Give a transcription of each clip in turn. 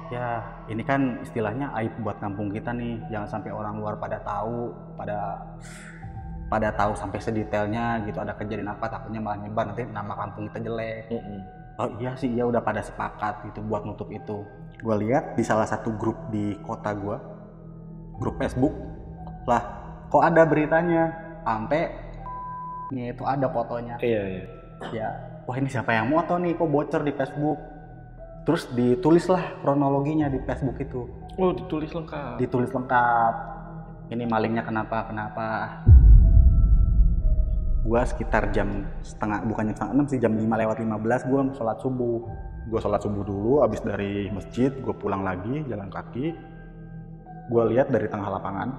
Ya, ini kan istilahnya aib buat kampung kita nih. Jangan sampai orang luar pada tahu, pada tahu sampai sedetailnya gitu ada kejadian apa, takutnya malah nyebar nanti nama kampung kita jelek. Oh iya sih, iya udah pada sepakat gitu buat nutup itu. Gue lihat di salah satu grup di kota gue, grup Facebook, lah kok ada beritanya, sampai ini itu ada fotonya. Iya, iya. Ya, wah ini siapa yang moto nih, kok bocor di Facebook. Terus ditulislah kronologinya di Facebook itu. Oh, ditulis lengkap. Ditulis lengkap. Ini malingnya kenapa. Gua sekitar jam setengah, bukannya setengah 6 sih, jam 5:15 gua sholat subuh. Gua sholat subuh dulu, abis dari masjid, gua pulang lagi, jalan kaki. Gua lihat dari tengah lapangan,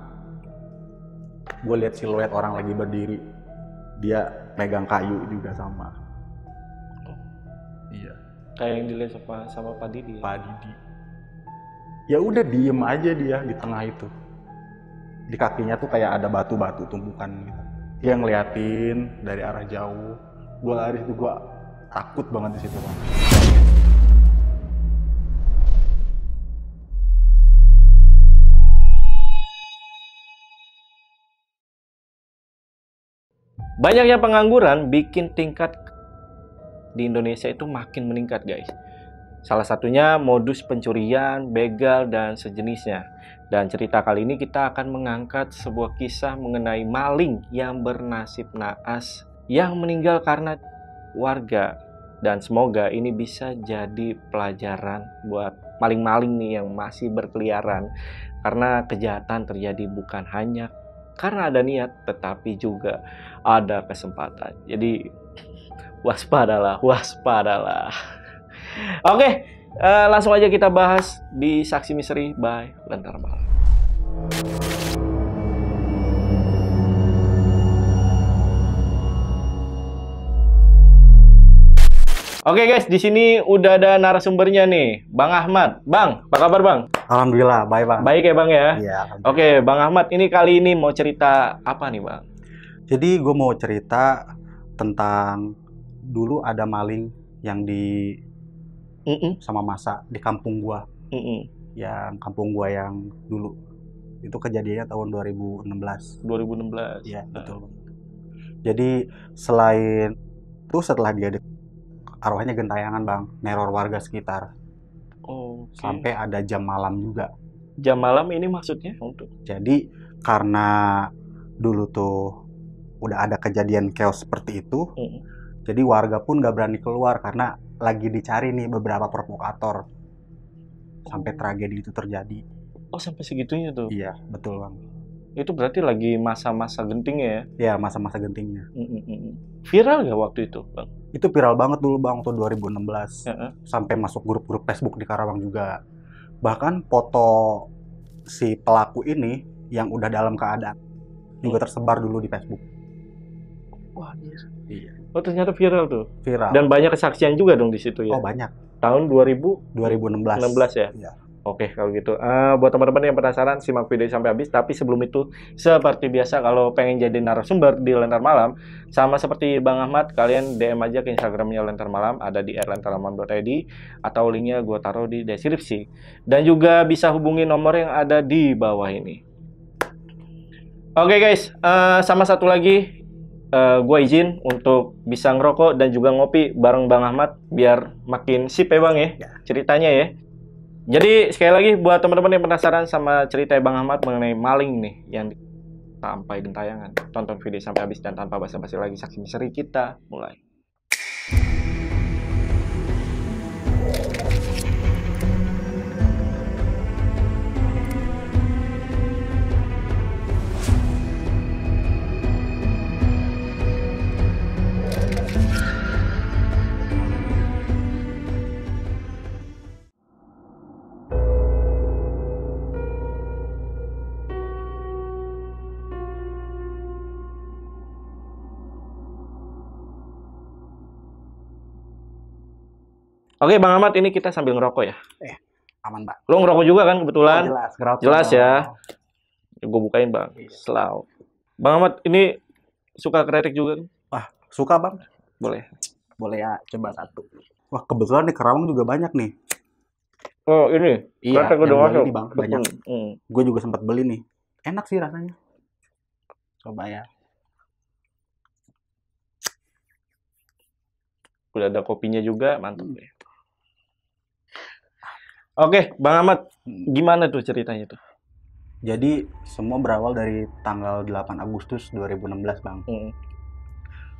gua lihat siluet orang lagi berdiri. Dia megang kayu juga sama. Iya. Kayak yang dilihat sama Pak Didi. Pak Didi. Ya udah diem aja dia di tengah itu. Di kakinya tuh kayak ada batu-batu tumpukan gitu. Dia ngeliatin dari arah jauh. Gue lari itu, gue takut banget di situ, Bang. Banyaknya pengangguran bikin tingkat di Indonesia itu makin meningkat, guys. Salah satunya modus pencurian, begal, dan sejenisnya. Dan cerita kali ini kita akan mengangkat sebuah kisah mengenai maling yang bernasib naas yang meninggal karena warga. Dan semoga ini bisa jadi pelajaran buat maling-maling nih yang masih berkeliaran. Karena kejahatan terjadi bukan hanya karena ada niat, tetapi juga ada kesempatan. Jadi waspadalah. Oke, langsung aja kita bahas di Saksi Misteri by Lentera Malam. Oke guys, di sini udah ada narasumbernya nih, Bang Ahmad. Bang, apa kabar Bang? Alhamdulillah, baik Bang. Baik ya Bang ya? Iya. Oke, Bang Ahmad, ini kali ini mau cerita apa nih Bang? Jadi gue mau cerita tentang dulu ada maling yang sama masa di kampung gua. Yang kampung gua yang dulu. Itu kejadiannya tahun 2016. 2016. Iya, betul. Jadi selain itu setelah dia arwahnya gentayangan Bang, neror warga sekitar. Oh, okay. Sampai ada jam malam juga. Jam malam ini maksudnya untuk? Jadi karena dulu tuh udah ada kejadian chaos seperti itu, jadi warga pun gak berani keluar karena lagi dicari nih beberapa provokator. Sampai tragedi itu terjadi. Oh, sampai segitunya tuh? Iya, betul Bang. Itu berarti lagi masa-masa gentingnya ya? Iya, masa-masa gentingnya. Viral gak waktu itu Bang? Itu viral banget dulu Bang, waktu 2016. Sampai masuk grup-grup Facebook di Karawang juga. Bahkan foto si pelaku ini yang udah dalam keadaan juga tersebar dulu di Facebook. Wah, iya. Oh, ternyata viral tuh. Viral. Dan banyak kesaksian juga dong di situ ya. Oh, banyak. Tahun 2016 ya. Iya. Oke, kalau gitu. Buat teman-teman yang penasaran, simak video sampai habis. Tapi sebelum itu, seperti biasa kalau pengen jadi narasumber di Lentera Malam, sama seperti Bang Ahmad, kalian DM aja ke Instagramnya Lentera Malam, ada di @lenteramalam.id, atau linknya gue taruh di deskripsi. Dan juga bisa hubungi nomor yang ada di bawah ini. Oke guys, sama satu lagi, gue izin untuk bisa ngerokok dan juga ngopi bareng Bang Ahmad biar makin sip ya Bang ya, ceritanya ya. Jadi sekali lagi buat teman-teman yang penasaran sama cerita Bang Ahmad mengenai maling nih yang sampai gentayangan, tonton video sampai habis dan tanpa basa-basi lagi, Saksi Misteri kita mulai. Oke Bang Ahmad, ini kita sambil ngerokok ya? Aman Bang. Lo ngerokok juga kan kebetulan? Oh, jelas, ngerokok. Jelas ya. Gue bukain Bang. Slow. Bang Ahmad, ini suka kreatif juga? Wah, suka Bang. Boleh. Boleh ya, coba satu. Wah, kebetulan di Karawang juga banyak nih. Oh, ini. Iya, Kretek udah yang gua masuk. ini bang, banyak. Gue juga sempat beli nih. Enak sih rasanya. Coba ya. Udah ada kopinya juga, mantap Hmm. deh. Oke, Bang Ahmad, Hmm. gimana tuh ceritanya tuh? Jadi semua berawal dari tanggal 8 Agustus 2016 bang.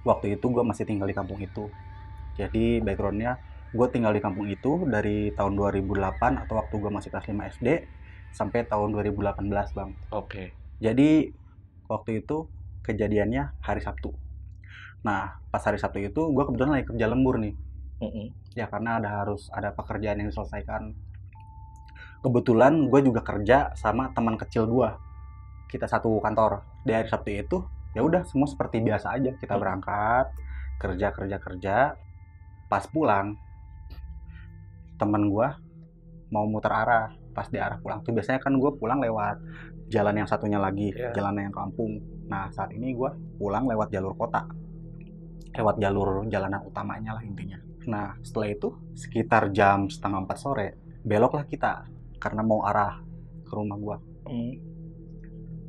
Waktu itu gue masih tinggal di kampung itu. Jadi backgroundnya gue tinggal di kampung itu dari tahun 2008 atau waktu gue masih kelas 5 SD sampai tahun 2018 bang. Oke. Jadi waktu itu kejadiannya hari Sabtu. Nah pas hari Sabtu itu gue kebetulan lagi kerja lembur nih. Ya karena harus ada pekerjaan yang diselesaikan. Kebetulan gue juga kerja sama teman kecil gue. Kita satu kantor. Di hari Sabtu itu ya udah semua seperti biasa aja. Kita berangkat kerja. Pas pulang temen gue mau muter arah. Pas di arah pulang tuh biasanya kan gue pulang lewat jalan yang satunya lagi, jalan yang kampung. Nah saat ini gue pulang lewat jalur kota, lewat jalur jalanan utamanya lah intinya. Nah setelah itu sekitar jam setengah 4 sore beloklah kita karena mau arah ke rumah gue.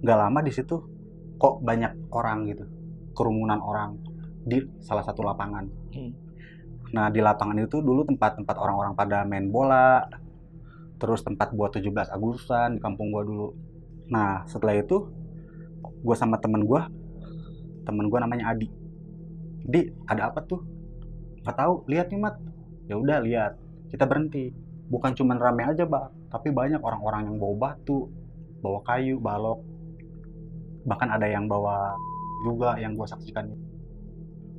Gak lama di situ kok banyak orang gitu, kerumunan orang di salah satu lapangan. Nah di lapangan itu dulu tempat-tempat orang-orang pada main bola, terus tempat buat 17 Agustusan di kampung gue dulu. Nah setelah itu gue sama temen gue namanya Adi. Di ada apa tuh? Gak tahu, lihat nih Mat. Ya udah lihat, kita berhenti. Bukan cuma rame aja Bang, tapi banyak orang-orang yang bawa batu, bawa kayu, balok. Bahkan ada yang bawa juga yang gue saksikan.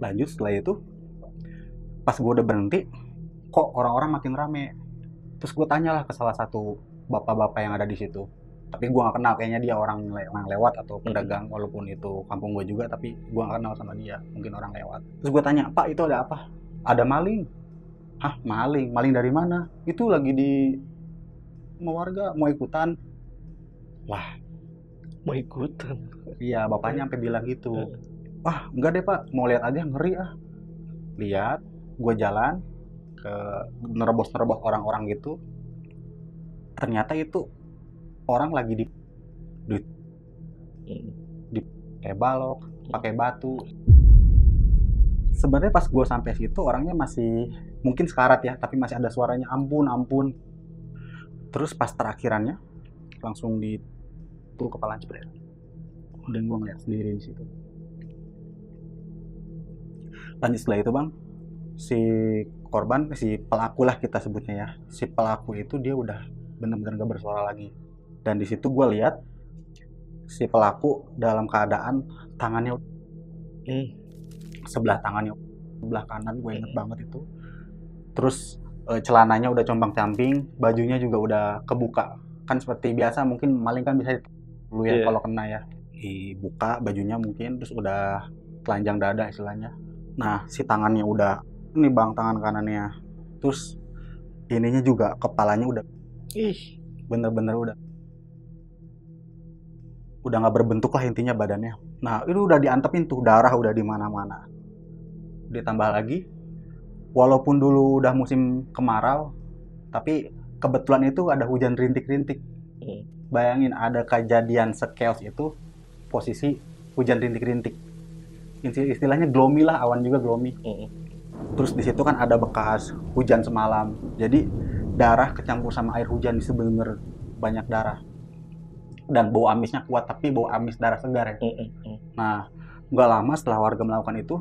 Lanjut setelah itu, pas gue udah berhenti, kok orang-orang makin rame. Terus gue tanyalah ke salah satu bapak-bapak yang ada di situ. Tapi gue gak kenal, kayaknya dia orang lewat atau pedagang, walaupun itu kampung gue juga, tapi gue gak kenal sama dia, mungkin orang lewat. Terus gue tanya, Pak itu ada apa? Ada maling. Hah, maling? Maling dari mana? Itu lagi di mau warga, mau ikutan. Wah, Mau ikutan? iya bapaknya sampai bilang gitu. Wah, enggak deh Pak, mau lihat aja, ngeri ah. Lihat, gue jalan ke nerobos-nerobos orang-orang gitu. Ternyata itu orang lagi di pakai balok, pakai batu. Sebenarnya pas gue sampai situ orangnya masih mungkin sekarat ya, tapi masih ada suaranya ampun ampun. Terus pas terakhirannya langsung tuh kepala jebret. Dan gue ngeliat sendiri di situ. Lanjut setelah itu bang, si korban, si pelaku lah kita sebutnya ya, si pelaku itu dia udah benar-benar gak bersuara lagi. Dan di situ gue lihat si pelaku dalam keadaan tangannya sebelah tangannya, sebelah kanan gue inget banget itu. Terus celananya udah compang-camping, bajunya juga udah kebuka. Kan seperti biasa mungkin maling kan bisa dulu ya kalau kena ya. Dibuka bajunya mungkin, terus udah telanjang dada istilahnya. Nah si tangannya udah, ini bang tangan kanannya. Terus ininya juga, kepalanya udah bener-bener udah nggak berbentuk lah intinya badannya. Nah itu udah diantepin tuh, darah udah di mana-mana. Ditambah lagi, walaupun dulu udah musim kemarau, tapi kebetulan itu ada hujan rintik-rintik. Bayangin ada kejadian se-chaos itu, posisi hujan rintik-rintik. Istilahnya gloomy lah, awan juga gloomy. Terus di situ kan ada bekas hujan semalam. Jadi darah kecampur sama air hujan, itu bener-bener banyak darah. Dan bau amisnya kuat, tapi bau amis darah segar ya. Nah, nggak lama setelah warga melakukan itu,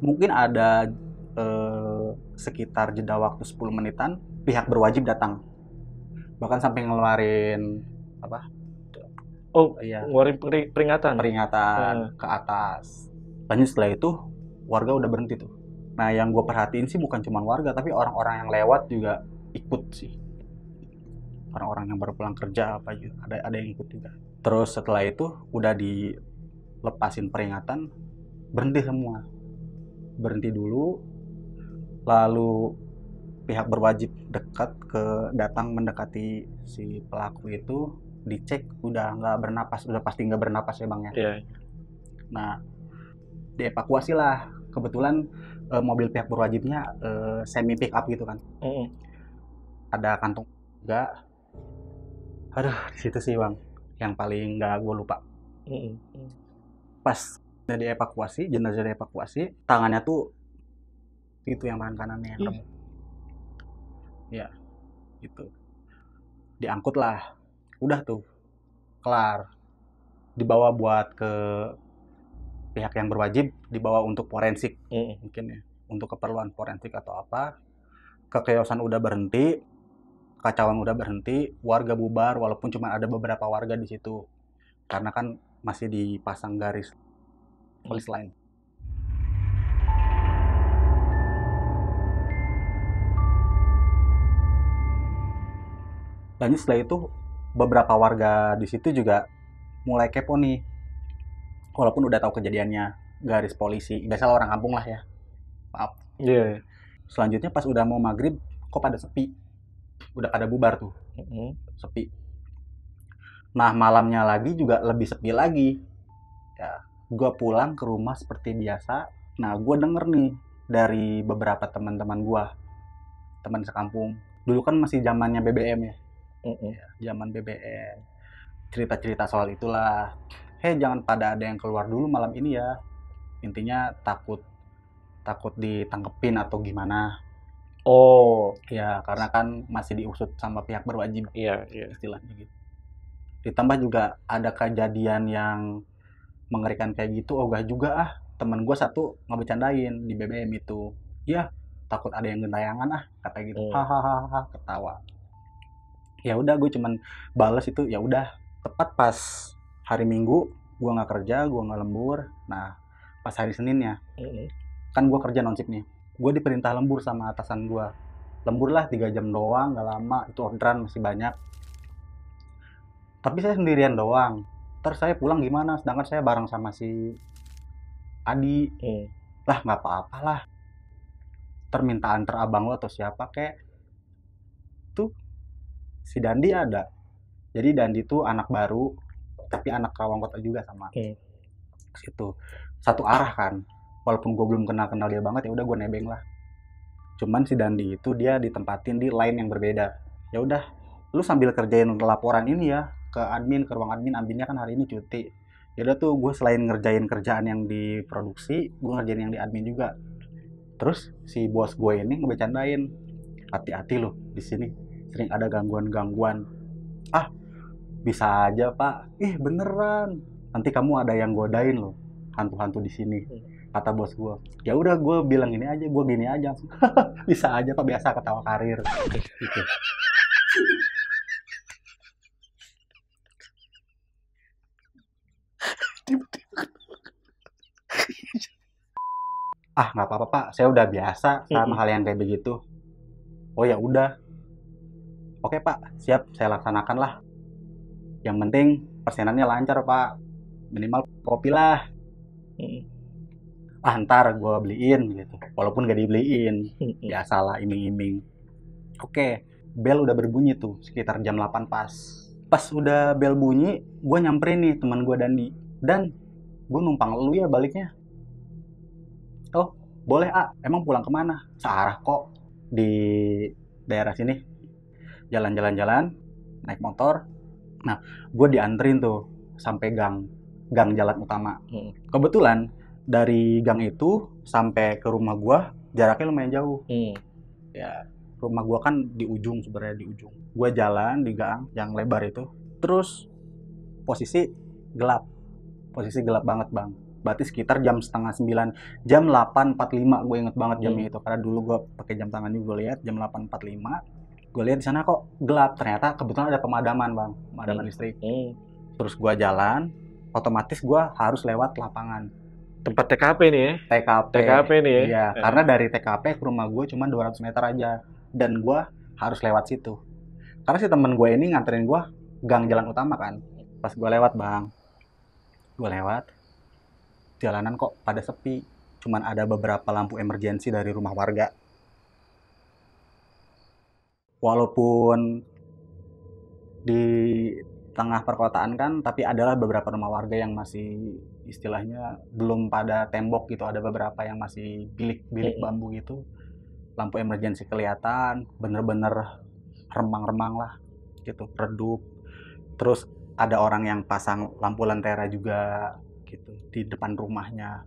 mungkin ada sekitar jeda waktu 10 menitan, pihak berwajib datang. Bahkan sampai ngeluarin apa? Ngeluarin peringatan ke atas. Lanjut setelah itu, warga udah berhenti tuh. Nah, yang gue perhatiin sih bukan cuma warga, tapi orang-orang yang lewat juga ikut sih. Orang-orang yang baru pulang kerja apa juga ada yang ikut juga. Terus setelah itu udah dilepasin peringatan, berhenti semua, berhenti dulu. Lalu pihak berwajib datang mendekati si pelaku itu, dicek udah nggak bernapas, udah pasti nggak bernapas ya bang ya. Nah dievakuasi lah, kebetulan mobil pihak berwajibnya semi pick up gitu kan. ada kantung juga. Aduh, di situ sih bang yang paling nggak gue lupa. Pas jenazah dievakuasi, tangannya tuh itu yang tangan kanannya yang remuk. Ya, itu diangkut lah, udah tuh kelar, dibawa buat ke pihak yang berwajib, dibawa untuk forensik mungkin ya, untuk keperluan forensik atau apa. Kekeosan udah berhenti, kacauan udah berhenti, warga bubar walaupun cuma ada beberapa warga di situ karena kan masih dipasang garis polis lain. Dan setelah itu beberapa warga di situ juga mulai kepo nih, walaupun udah tahu kejadiannya, garis polisi, biasalah orang kampung lah ya, maaf. Iya. Selanjutnya pas udah mau maghrib, kok pada sepi, udah pada bubar tuh, sepi. Nah malamnya lagi juga lebih sepi lagi. Ya, gue pulang ke rumah seperti biasa. Nah gue denger nih dari beberapa teman-teman gue, teman sekampung. Dulu kan masih zamannya BBM ya. Zaman BBM, cerita-cerita soal itulah. Jangan pada ada yang keluar dulu malam ini ya, intinya takut ditangkepin atau gimana. Ya karena kan masih diusut sama pihak berwajib. Iya. Istilahnya gitu. Ditambah juga ada kejadian yang mengerikan kayak gitu, ogah juga temen gue satu ngebecandain di BBM itu, ya takut ada yang gentayangan kata gitu. Hahaha, ketawa. Ya udah gue cuman balas itu, ya udah. Tepat pas hari Minggu gue nggak kerja, gue nggak lembur. Nah pas hari Seninnya kan gue kerja non-shift nih, gue diperintah lembur sama atasan gue. Lembur lah 3 jam doang, nggak lama, itu orderan masih banyak. Tapi saya sendirian doang, terus saya pulang gimana, sedangkan saya bareng sama si Adi. Lah nggak apa-apa lah, terminta antar abang lo atau siapa kek. Tuh si Dandi ada. Jadi Dandi tuh anak baru, tapi anak Kawang Kota juga sama. Situ satu arah kan. Walaupun gue belum kenal dia banget, ya udah gue nebeng lah. Cuman si Dandi itu dia ditempatin di line yang berbeda. Ya udah, lu sambil kerjain laporan ini ya ke admin, ke ruang admin. Adminnya kan hari ini cuti. Ya udah tuh gue selain ngerjain kerjaan yang di produksi, gue ngerjain yang di admin juga. Terus si bos gue ini ngebecandain, hati-hati loh di sini sering ada gangguan-gangguan. Bisa aja pak, beneran, nanti kamu ada yang godain loh, hantu-hantu di sini, kata bos gue. Ya udah gue bilang ini aja, gue gini aja langsung. Bisa aja pak, biasa ketawa karir gitu. Nggak apa-apa pak, saya udah biasa sama hal yang kayak begitu. Oh ya udah, oke pak, siap, saya laksanakan lah. Yang penting persenannya lancar pak, minimal kopi lah. Ntar gue beliin gitu, walaupun gak dibeliin, biasalah iming-iming. Oke, bel udah berbunyi tuh sekitar jam 8 pas. Pas udah bel bunyi, gue nyamperin nih teman gue Dandi. Dan gue numpang lu ya baliknya. Oh boleh emang pulang kemana? Searah kok, di daerah sini. Jalan-jalan, naik motor. Nah gue dianterin tuh sampai gang jalan utama. Kebetulan dari gang itu sampai ke rumah gue jaraknya lumayan jauh. Ya rumah gue kan di ujung, sebenarnya di ujung. Gue jalan di gang yang lebar itu, terus posisi gelap banget bang. Berarti sekitar jam setengah 9, jam 8.45 gue inget banget jamnya itu, karena dulu gue pakai jam tangan juga. Gue lihat jam 8.45, gue lihat di sana kok gelap. Ternyata kebetulan ada pemadaman bang, pemadaman listrik. Terus gue jalan, otomatis gue harus lewat lapangan. Tempat TKP nih ya? TKP nih ya? Iya, karena dari TKP ke rumah gue cuma 200 meter aja. Dan gue harus lewat situ. Karena si temen gue ini nganterin gue gang jalan utama kan. Pas gue lewat bang, jalanan kok pada sepi. Cuman ada beberapa lampu emergensi dari rumah warga. Walaupun di tengah perkotaan kan, tapi adalah beberapa rumah warga yang masih istilahnya belum pada tembok gitu. Ada beberapa yang masih bilik bambu gitu. Lampu emergensi kelihatan, bener-bener remang-remang lah gitu, redup. Terus ada orang yang pasang lampu lentera juga gitu di depan rumahnya,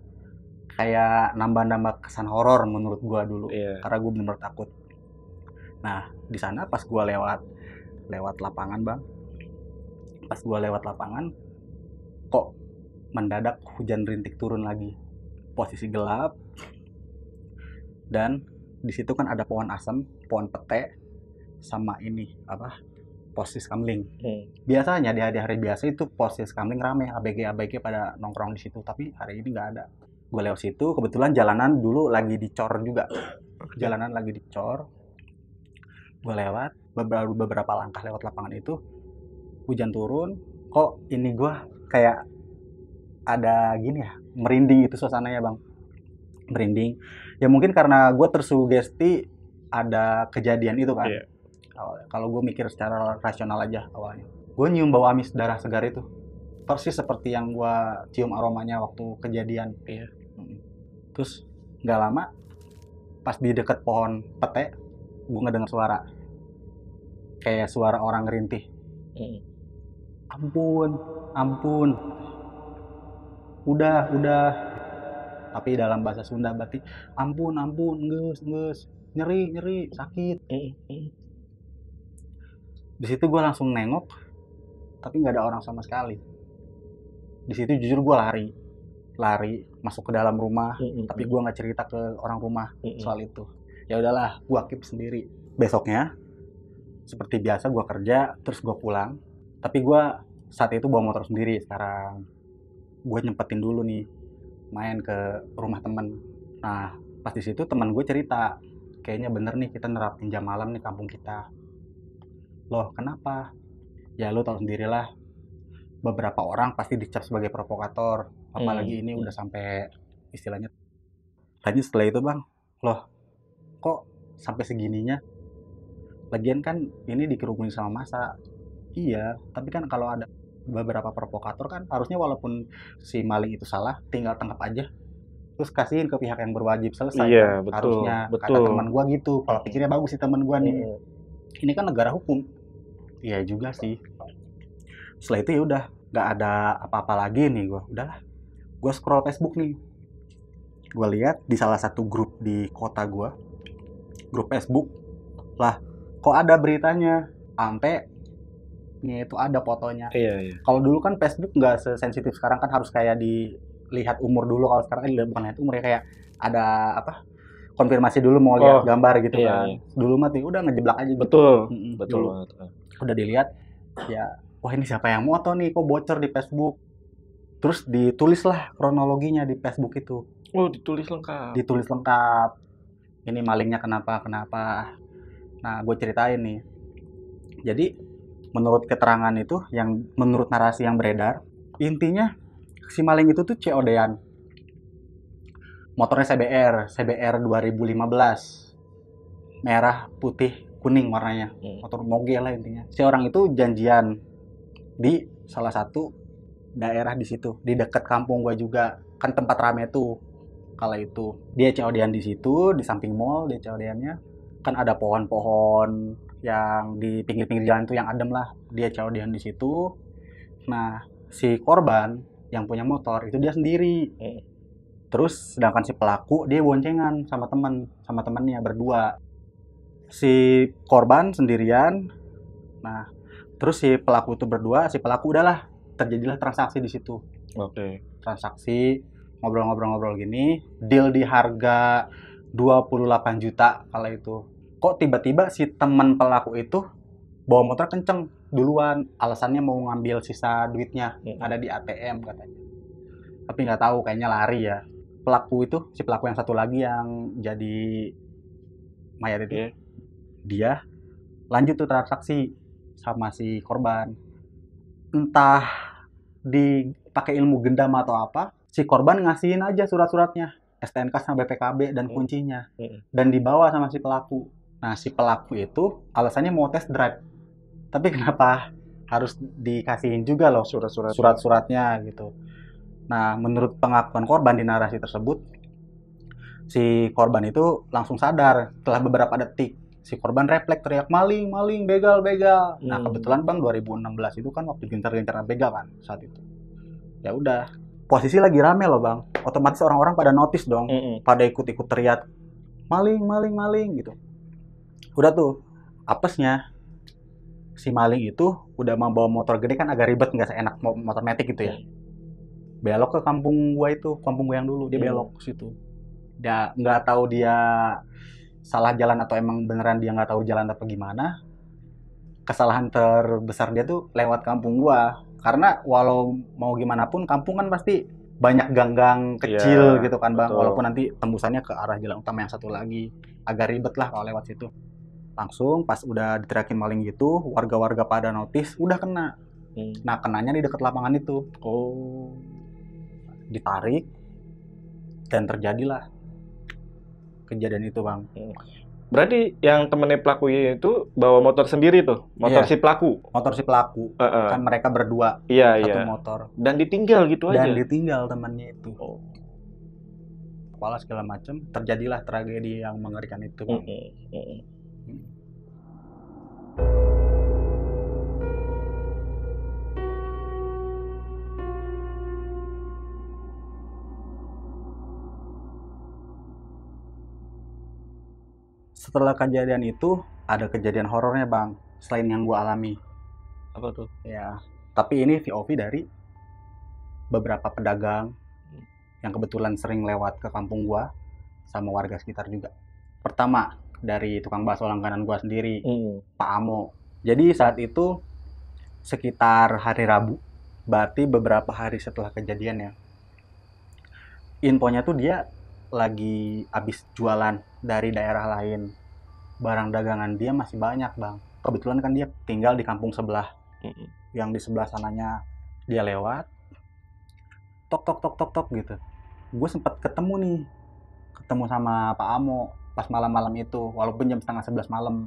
kayak nambah-nambah kesan horor menurut gua dulu. Iya. Karena gua bener-bener takut. Nah di sana pas gua lewat lapangan bang, pas gua lewat lapangan kok mendadak hujan rintik turun lagi, posisi gelap, dan di situ kan ada pohon asem, pohon pete, sama ini apa, posis kamling. Biasanya di hari-hari biasa itu posis kamling rame, ABG pada nongkrong di situ, tapi hari ini nggak ada. Gue lewat situ, kebetulan jalanan dulu lagi dicor juga, jalanan lagi dicor. Gue lewat beberapa langkah lewat lapangan itu, hujan turun, kok ini gue kayak ada gini ya, merinding itu suasananya bang, merinding. Ya mungkin karena gue tersugesti ada kejadian itu kan. Iya. Kalau gue mikir secara rasional aja awalnya, gue nyium bau amis darah segar itu, persis seperti yang gue cium aromanya waktu kejadian. Iya. Terus nggak lama, pas di deket pohon pete, gue ngedenger suara, kayak suara orang ngerintih. Ampun, ampun. Udah. Tapi dalam bahasa Sunda berarti ampun, nges, nyeri, sakit. Di situ gue langsung nengok, tapi nggak ada orang sama sekali. Di situ jujur gue lari masuk ke dalam rumah, tapi gue nggak cerita ke orang rumah soal itu. Ya udahlah, gue keep sendiri. Besoknya, seperti biasa gue kerja, terus gue pulang. Tapi gue saat itu bawa motor sendiri sekarang. Gue nyempetin dulu nih main ke rumah temen. Nah pas di situ teman gue cerita, kayaknya bener nih kita nerapin jam malam nih kampung kita. Loh kenapa? Ya lu tahu sendirilah, beberapa orang pasti dicap sebagai provokator, apalagi ini udah sampai istilahnya. Lanjut setelah itu bang, loh kok sampai segininya? Lagian kan ini dikerumunin sama massa. Iya, tapi kan kalau ada beberapa provokator kan harusnya walaupun si maling itu salah, tinggal tangkap aja, terus kasihin ke pihak yang berwajib, selesai. Iya, kan? betul, Harusnya kata teman gua gitu. Kalau pikirnya bagus sih teman gua nih. Ini kan negara hukum. Iya juga sih. Setelah itu ya udah nggak ada apa-apa lagi nih gua. Udahlah. Gua scroll Facebook nih. Gua lihat di salah satu grup di kota gua, grup Facebook. Lah, kok ada beritanya? Sampai itu ada fotonya. Iya. Kalau dulu kan Facebook nggak sesensitif sekarang kan, harus kayak dilihat umur dulu. Kalau sekarang bukan lihat umur ya, kayak ada apa, konfirmasi dulu mau lihat gambar gitu kan. Dulu mah tuh udah ngejeblak aja gitu. Betul banget. Udah dilihat ya, wah ini siapa yang moto nih, kok bocor di Facebook. Terus ditulislah kronologinya di Facebook itu. Ditulis lengkap. Ini malingnya kenapa. Nah gue ceritain nih. Jadi menurut keterangan itu, yang menurut narasi yang beredar, intinya si maling itu tuh COD-an. Motornya CBR 2015. Merah, putih, kuning warnanya. Motor moge lah intinya. Si orang itu janjian di salah satu daerah di situ, di dekat kampung gua juga. Kan tempat rame tuh kala itu. Dia COD-an di situ, di samping mall dia COD-annya. Kan ada pohon-pohon yang di pinggir-pinggir jalan itu yang adem lah, dia COD-an di situ. Nah si korban yang punya motor itu dia sendiri. Terus sedangkan si pelaku dia boncengan sama temannya berdua. Si korban sendirian. Nah terus si pelaku itu berdua, si pelaku udahlah, terjadilah transaksi di situ. Transaksi ngobrol-ngobrol gini, deal di harga 28 juta kala itu. Kok tiba-tiba si teman pelaku itu bawa motor kenceng duluan, alasannya mau ngambil sisa duitnya, ada di ATM katanya. Tapi nggak tahu, kayaknya lari ya. Si pelaku yang satu lagi yang jadi mayat itu, dia lanjut tuh transaksi sama si korban. Entah dipakai ilmu gendam atau apa, si korban ngasihin aja surat-suratnya, STNK sama BPKB dan kuncinya, dan dibawa sama si pelaku. Nah si pelaku itu alasannya mau test drive, tapi kenapa harus dikasihin juga loh surat-suratnya gitu. Nah menurut pengakuan korban di narasi tersebut, si korban itu langsung sadar setelah beberapa detik. Si korban refleks teriak maling, maling, begal, begal. Nah Hmm. kebetulan bang 2016 itu kan waktu gencar-gencaran begal kan saat itu. Ya udah, posisi lagi rame loh bang. Otomatis orang-orang pada notice dong, pada ikut-ikut teriak maling, maling, maling gitu. Udah tuh, apesnya si maling itu udah mau bawa motor gede kan agak ribet nggak seenak motor metik gitu ya. Belok ke kampung gua itu, kampung gua yang dulu dia belok ke situ. Dia nggak tahu dia salah jalan atau emang beneran dia nggak tahu jalan apa gimana. Kesalahan terbesar dia tuh lewat kampung gua. Karena walau mau gimana pun kampung kan pasti banyak gang-gang kecil gitu kan bang. betul. Walaupun nanti tembusannya ke arah jalan utama yang satu lagi. Agak ribet lah kalau lewat situ. Langsung pas udah diteriakin maling gitu, warga-warga pada notice, udah kena. Nah kenanya di dekat lapangan itu. Ditarik dan terjadilah kejadian itu bang. Berarti yang temennya pelakunya itu bawa motor sendiri tuh, motor Iya. si pelaku. Motor si pelaku. Kan mereka berdua Iya, satu iya. motor. Dan ditinggal gitu aja. Dan ditinggal temannya itu. Kepala segala macam, terjadilah tragedi yang mengerikan itu bang. Setelah kejadian itu ada kejadian horornya bang, selain yang gua alami. Apa tuh? Ya, tapi ini VOV dari beberapa pedagang yang kebetulan sering lewat ke kampung gua sama warga sekitar juga. Pertama dari tukang bakso langganan gua sendiri, Pak Amo. Jadi saat itu sekitar hari Rabu, berarti beberapa hari setelah kejadian ya. Infonya tuh dia lagi habis jualan dari daerah lain. Barang dagangan dia masih banyak bang. Kebetulan kan dia tinggal di kampung sebelah. Yang di sebelah sananya dia lewat. Tok tok tok tok tok gitu. Gue sempat ketemu nih. Ketemu sama Pak Amo pas malam-malam itu. Walaupun jam 10:30 malam.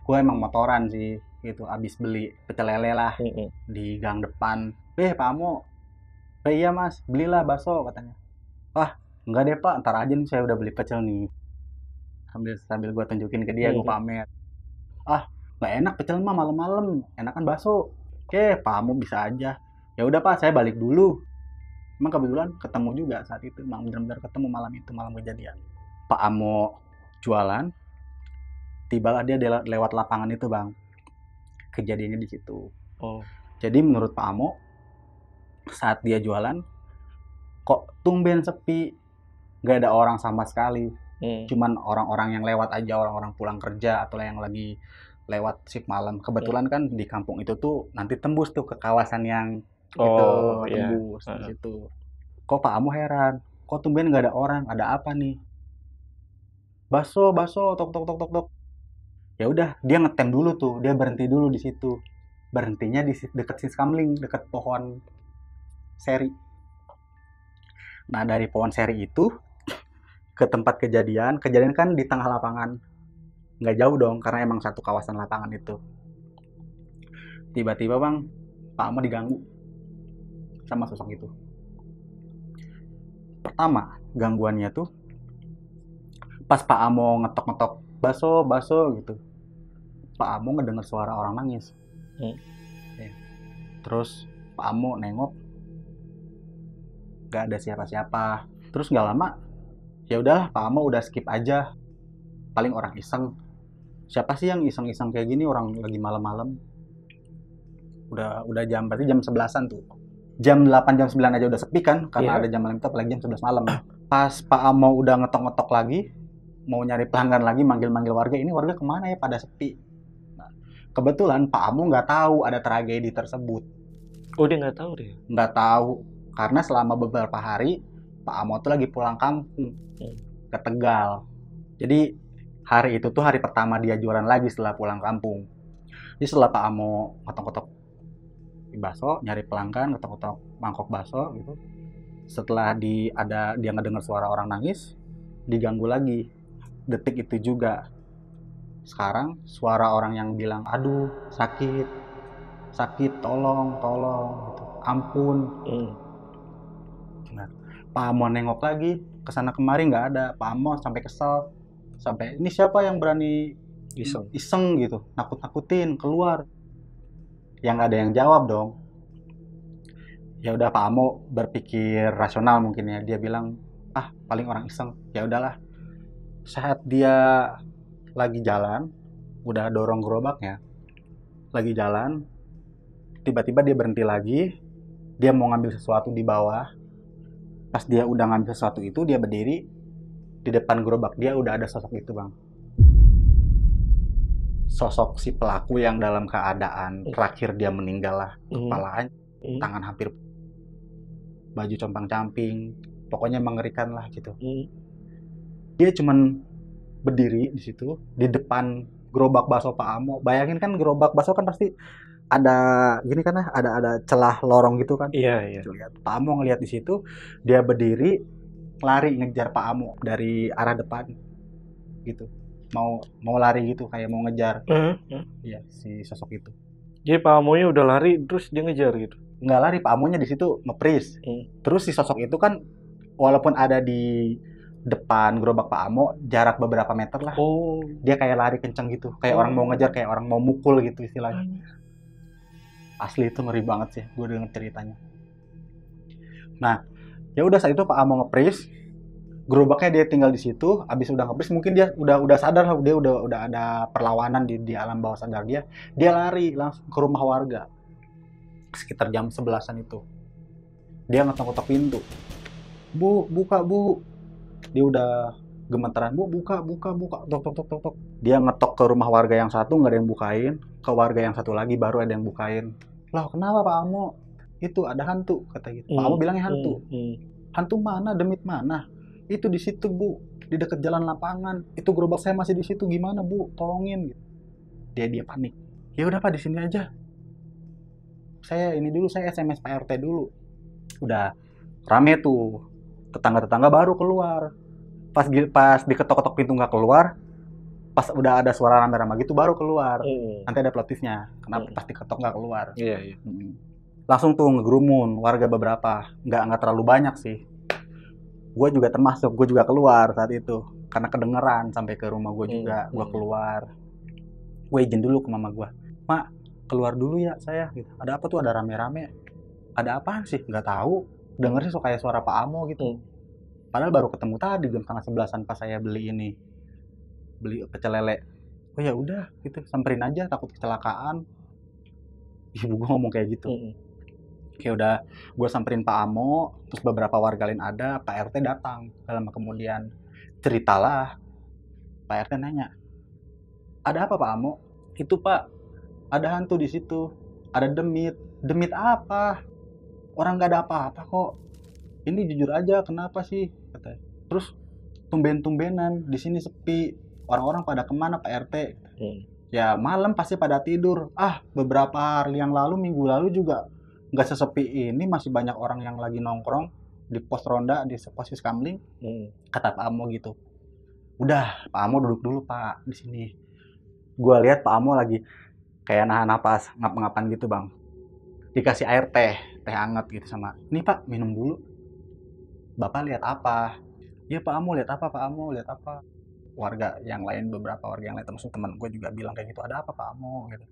Gue emang motoran sih gitu. Abis beli pecel lele lah di gang depan. Pak Amo. Iya mas, belilah bakso katanya. Wah, enggak deh pak, ntar aja nih saya udah beli pecel nih. Sambil gue tunjukin ke dia, gue pamer. Ah, nggak enak pecel mah malam-malam, enakan bakso. Oke, Pak Amo bisa aja. Ya udah pak, saya balik dulu. Emang kebetulan ketemu juga saat itu, emang benar-benar ketemu malam itu, malam kejadian. Pak Amo jualan, tibalah dia lewat lapangan itu bang. Kejadiannya di situ. Jadi menurut Pak Amo, saat dia jualan, kok tumben sepi, nggak ada orang sama sekali. Cuman orang-orang yang lewat aja, orang-orang pulang kerja atau yang lagi lewat shift malam. Kebetulan kan di kampung itu tuh nanti tembus tuh ke kawasan yang itu tembus di situ. Kok Pak Amo heran, kok tumben nggak ada orang, ada apa nih? Bakso, bakso, tok tok tok tok tok. Ya udah, dia ngetem dulu tuh, dia berhenti dulu di situ. Berhentinya di dekat siskamling, dekat pohon seri. Nah dari pohon seri itu ke tempat kejadian kan di tengah lapangan, nggak jauh dong karena emang satu kawasan lapangan itu. Tiba-tiba bang, Pak Amo diganggu sama sosok itu. Pertama gangguannya tuh pas Pak Amo ngetok-ngetok bakso bakso gitu, Pak Amo ngedenger suara orang nangis. Terus Pak Amo nengok, nggak ada siapa-siapa. Terus nggak lama, ya udahlah Pak Amo udah skip aja, paling orang iseng. Siapa sih yang iseng-iseng kayak gini, orang lagi malam-malam. Udah jam, berarti jam 11-an tuh. Jam 8, jam 9 aja udah sepi kan, karena ada jam malam itu, apalagi jam 11 malam. Pas Pak Amo udah ngetok-ngetok lagi, mau nyari pelanggan lagi, manggil-manggil warga, ini warga kemana ya, pada sepi. Nah, kebetulan Pak Amo nggak tahu ada tragedi tersebut. Oh, dia nggak tahu deh? Nggak tahu, karena selama beberapa hari, Pak Amo tuh lagi pulang kampung ke Tegal. Jadi hari itu tuh hari pertama dia jualan lagi setelah pulang kampung. Jadi setelah Pak Amo ngetok-ngetok di bakso, nyari pelanggan, ngetok-ngetok mangkok bakso gitu. Setelah dia ngedengar suara orang nangis, diganggu lagi. Detik itu juga. Sekarang suara orang yang bilang, aduh sakit, tolong, gitu. Ampun. Nah, Pak Amo nengok lagi, kesana kemari nggak ada. Pak Amo sampai kesel. Sampai, ini siapa yang berani iseng gitu, nakut-nakutin keluar. Yang nggak ada yang jawab dong. Ya udah Pak Amo berpikir rasional mungkin ya, dia bilang paling orang iseng. Ya udahlah. Saat dia lagi jalan, udah dorong gerobaknya, lagi jalan, tiba-tiba dia berhenti lagi, dia mau ngambil sesuatu di bawah. Pas dia udah ngambil sesuatu itu, dia berdiri di depan gerobak dia, udah ada sosok itu bang. Sosok si pelaku yang dalam keadaan terakhir dia meninggal lah, kepalanya, tangan hampir, baju compang-camping, pokoknya mengerikan lah gitu. Dia cuman berdiri di situ di depan gerobak bakso Pak Amo. Bayangin kan gerobak bakso kan pasti ada gini kan, ada celah lorong gitu kan. Iya. Pak Amo ngelihat di situ, dia berdiri lari ngejar Pak Amo dari arah depan gitu. Mau lari gitu, kayak mau ngejar. Iya, si sosok itu. Jadi Pak Amonya udah lari terus dia ngejar gitu. Nggak lari, Pak Amonya di situ nge-freeze. Terus si sosok itu kan walaupun ada di depan gerobak Pak Amo, jarak beberapa meter lah. Dia kayak lari kenceng gitu, kayak orang mau ngejar, kayak orang mau mukul gitu istilahnya. Asli itu ngeri banget sih, gue denger ceritanya. Nah, ya udah saat itu Pak Amo nge-freeze, gerobaknya dia tinggal di situ. Abis udah nge-freeze, mungkin dia udah sadar lah, dia udah ada perlawanan di alam bawah sadar dia. Dia lari langsung ke rumah warga. Sekitar jam 11-an itu. Dia ngetok-ngetok pintu. Bu, buka bu. Dia udah gemeteran, bu, buka, tok. Dia ngetok ke rumah warga yang satu, nggak ada yang bukain. Ke warga yang satu lagi baru ada yang bukain. Loh, kenapa Pak Amo? Itu ada hantu, kata gitu. Pak Amo bilangnya hantu. Hantu mana? Demit mana? Itu di situ bu, di dekat jalan lapangan. Itu gerobak saya masih di situ, gimana bu? Tolongin. Dia panik. Ya udah Pak, di sini aja. Saya SMS Pak RT dulu. Udah rame tuh, tetangga-tetangga baru keluar. Pas diketok-ketok pintu nggak keluar, pas udah ada suara rame-rame gitu baru keluar. Nanti ada plot twist-nya, kenapa pas diketok nggak keluar. Iya. Langsung tuh ngegerumun warga beberapa, nggak terlalu banyak sih. Gue juga termasuk, gue juga keluar saat itu karena kedengeran sampai ke rumah gue juga. Gue keluar, gue izin dulu ke mama gue, mak keluar dulu ya saya gitu. Ada apa tuh, ada rame-rame, ada apaan sih, nggak tahu, dengernya kayak suara Pak Amo gitu. Padahal baru ketemu tadi jam 10:30 pas saya beli pecel lele. Oh ya udah gitu, samperin aja, takut kecelakaan. Ibu gue ngomong kayak gitu. Ya udah, gue samperin Pak Amo, terus beberapa warga lain ada, Pak RT datang. Lama kemudian ceritalah, Pak RT nanya, ada apa Pak Amo? Itu Pak, ada hantu di situ, ada demit. Demit apa? Orang nggak ada apa-apa kok. Ini jujur aja, kenapa sih? Katanya. Terus tumben-tumbenan di sini sepi. Orang-orang pada kemana Pak RT? Ya malam pasti pada tidur. Beberapa hari yang lalu, minggu lalu juga nggak sesepi ini, masih banyak orang yang lagi nongkrong di pos ronda, di pos Kamling. Kata Pak Amo gitu. Udah, Pak Amo duduk dulu Pak di sini. Gua lihat Pak Amo lagi kayak nahan napas, ngap-ngapan gitu bang. Dikasih air teh hangat gitu sama. Nih Pak, minum dulu. Bapak lihat apa? Iya Pak Amo, lihat apa Pak Amo, lihat apa? Warga yang lain, beberapa warga yang lain, termasuk teman gue juga bilang kayak gitu. Ada apa Pak Amo? Gitu.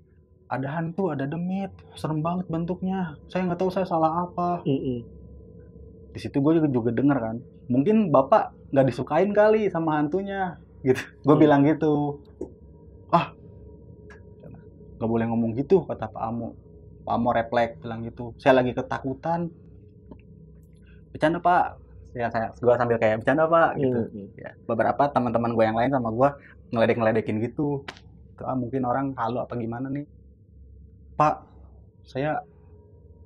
Ada hantu, ada demit, serem banget bentuknya. Saya nggak tahu saya salah apa. Di situ gue juga denger kan. Mungkin Bapak nggak disukain kali sama hantunya, gitu. Gue bilang gitu. Nggak boleh ngomong gitu, kata Pak Amo. Pak Amo refleks bilang gitu. Saya lagi ketakutan. Bercanda Pak. Gue sambil kayak bercanda Pak gitu. Ya, beberapa teman-teman gue yang lain sama gue ngeledek-ngeledekin gitu. Mungkin orang halu apa gimana nih. Pak, saya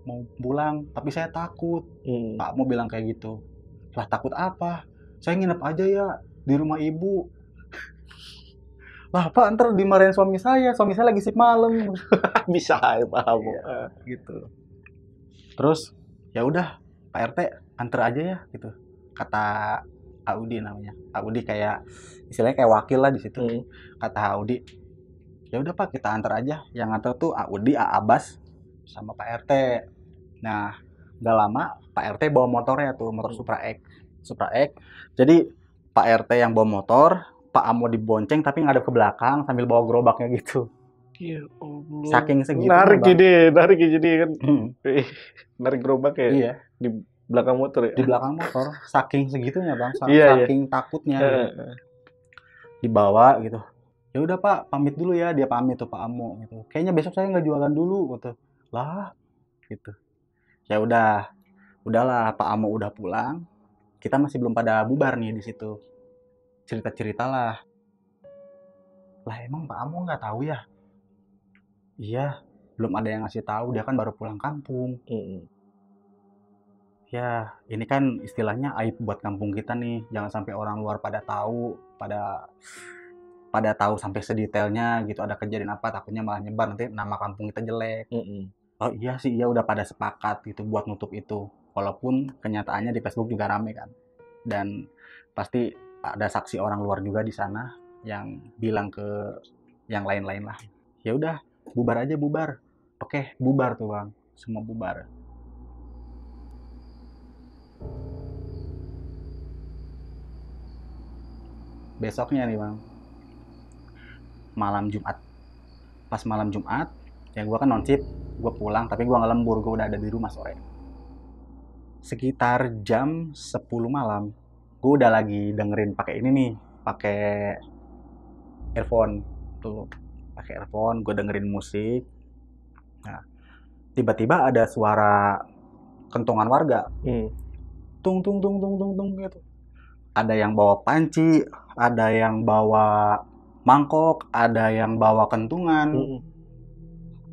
mau pulang tapi saya takut. Pak mau bilang kayak gitu. Lah takut apa? Saya nginep aja ya di rumah ibu. Lah Pak, ntar dimarahin suami saya lagi shift malam. Bisa ya Pak Amo. Gitu. Terus ya udah Pak RT anter aja ya gitu, kata Audi namanya. Audi kayak istilahnya kayak wakil lah di situ. Kata Audi, ya udah Pak, kita antar aja. Yang antar tuh Audi, Abbas sama Pak RT. Nah, gak lama Pak RT bawa motornya tuh, motor Supra X. Jadi Pak RT yang bawa motor, Pak Amo dibonceng tapi ngadep ke belakang sambil bawa gerobaknya gitu. Iya, Allah. Saking segitunya, Narik Bang. jadi kan. Narik gerobak ya Iya, di belakang motor ya. di belakang motor. Saking segitunya, Bang. Iya. Saking takutnya gitu. Heeh. Dibawa gitu. Ya udah Pak, pamit dulu ya. Dia pamit tuh Pak Amo gitu. Kayaknya besok saya nggak jualan dulu gitu. Lah, gitu. Ya udahlah Pak Amo udah pulang. Kita masih belum pada bubar nih di situ. Cerita-cerita lah. Lah emang Pak Amo nggak tahu ya? Iya, belum ada yang ngasih tahu. Dia kan baru pulang kampung. Ya, ini kan istilahnya aib buat kampung kita nih. Jangan sampai orang luar pada tahu, pada tahu sampai sedetailnya gitu. Ada kejadian apa, takutnya malah nyebar nanti nama kampung kita jelek. Oh iya sih, iya udah pada sepakat gitu buat nutup itu. Walaupun kenyataannya di Facebook juga rame kan. Dan pasti ada saksi orang luar juga di sana yang bilang ke yang lain-lain lah. Ya udah, bubar aja bubar. Oke, bubar tuh Bang. Semua bubar. Besoknya nih Bang, malam Jumat. Pas malam Jumat, ya gue kan non-shift, gue pulang, tapi gue nggak lembur, gue udah ada di rumah sore. Sekitar jam 10 malam, gue udah lagi dengerin pakai ini nih, pakai earphone. Tuh, pakai earphone, gue dengerin musik. Nah, tiba-tiba ada suara kentongan warga. Tung tung tung tung tung tung gitu. Ada yang bawa panci, ada yang bawa mangkok, ada yang bawa kentungan.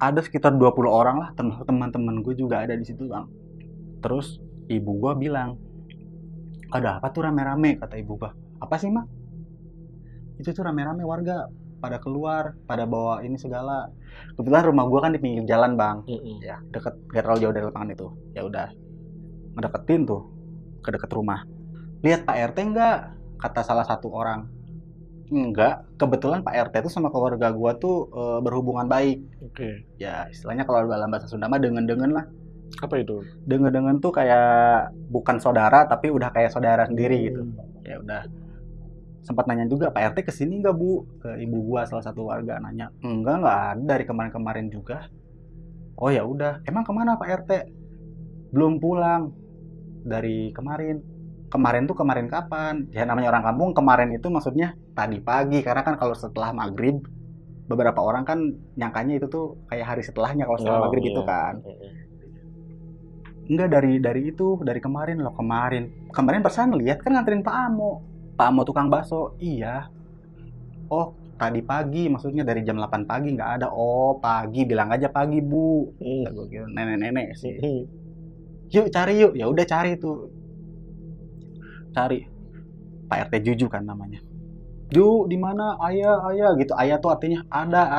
Ada sekitar 20 orang lah, teman-teman gue juga ada di situ Bang. Terus ibu gue bilang, ada apa tuh rame-rame, kata ibu gue. Apa sih Mak? Itu tuh rame-rame warga pada keluar, pada bawa ini segala. Kebetulan rumah gue kan di pinggir jalan Bang, ya deket, gak terlalu jauh dari lapangan itu. Ya udah, ngedeketin tuh ke deket rumah. Lihat Pak RT enggak? Kata salah satu orang. Enggak, kebetulan Pak RT itu sama keluarga gua tuh berhubungan baik. Ya istilahnya kalau dalam bahasa Sunda mah dengan lah. Apa itu? Dengan tuh kayak bukan saudara tapi udah kayak saudara sendiri gitu. Ya udah. Sempat nanya juga Pak RT kesini enggak Bu? Ke ibu gua salah satu warga nanya. Enggak ada dari kemarin-kemarin juga. Oh ya udah. Emang kemana Pak RT? Belum pulang dari kemarin. Kemarin tuh kemarin kapan? Ya namanya orang kampung kemarin itu maksudnya tadi pagi karena kan kalau setelah maghrib beberapa orang kan nyangkanya itu tuh kayak hari setelahnya kalau setelah maghrib itu kan. Enggak dari kemarin loh kemarin perasaan lihat kan nganterin Pak Amo tukang bakso. Iya. Oh tadi pagi maksudnya dari jam 8 pagi nggak ada. Oh pagi bilang aja pagi Bu. Gue kira nenek-nenek sih. Yuk cari yuk. Ya udah cari tuh. Cari Pak RT Juju kan namanya. Ju di mana? Ayah gitu. Ayah tuh artinya ada.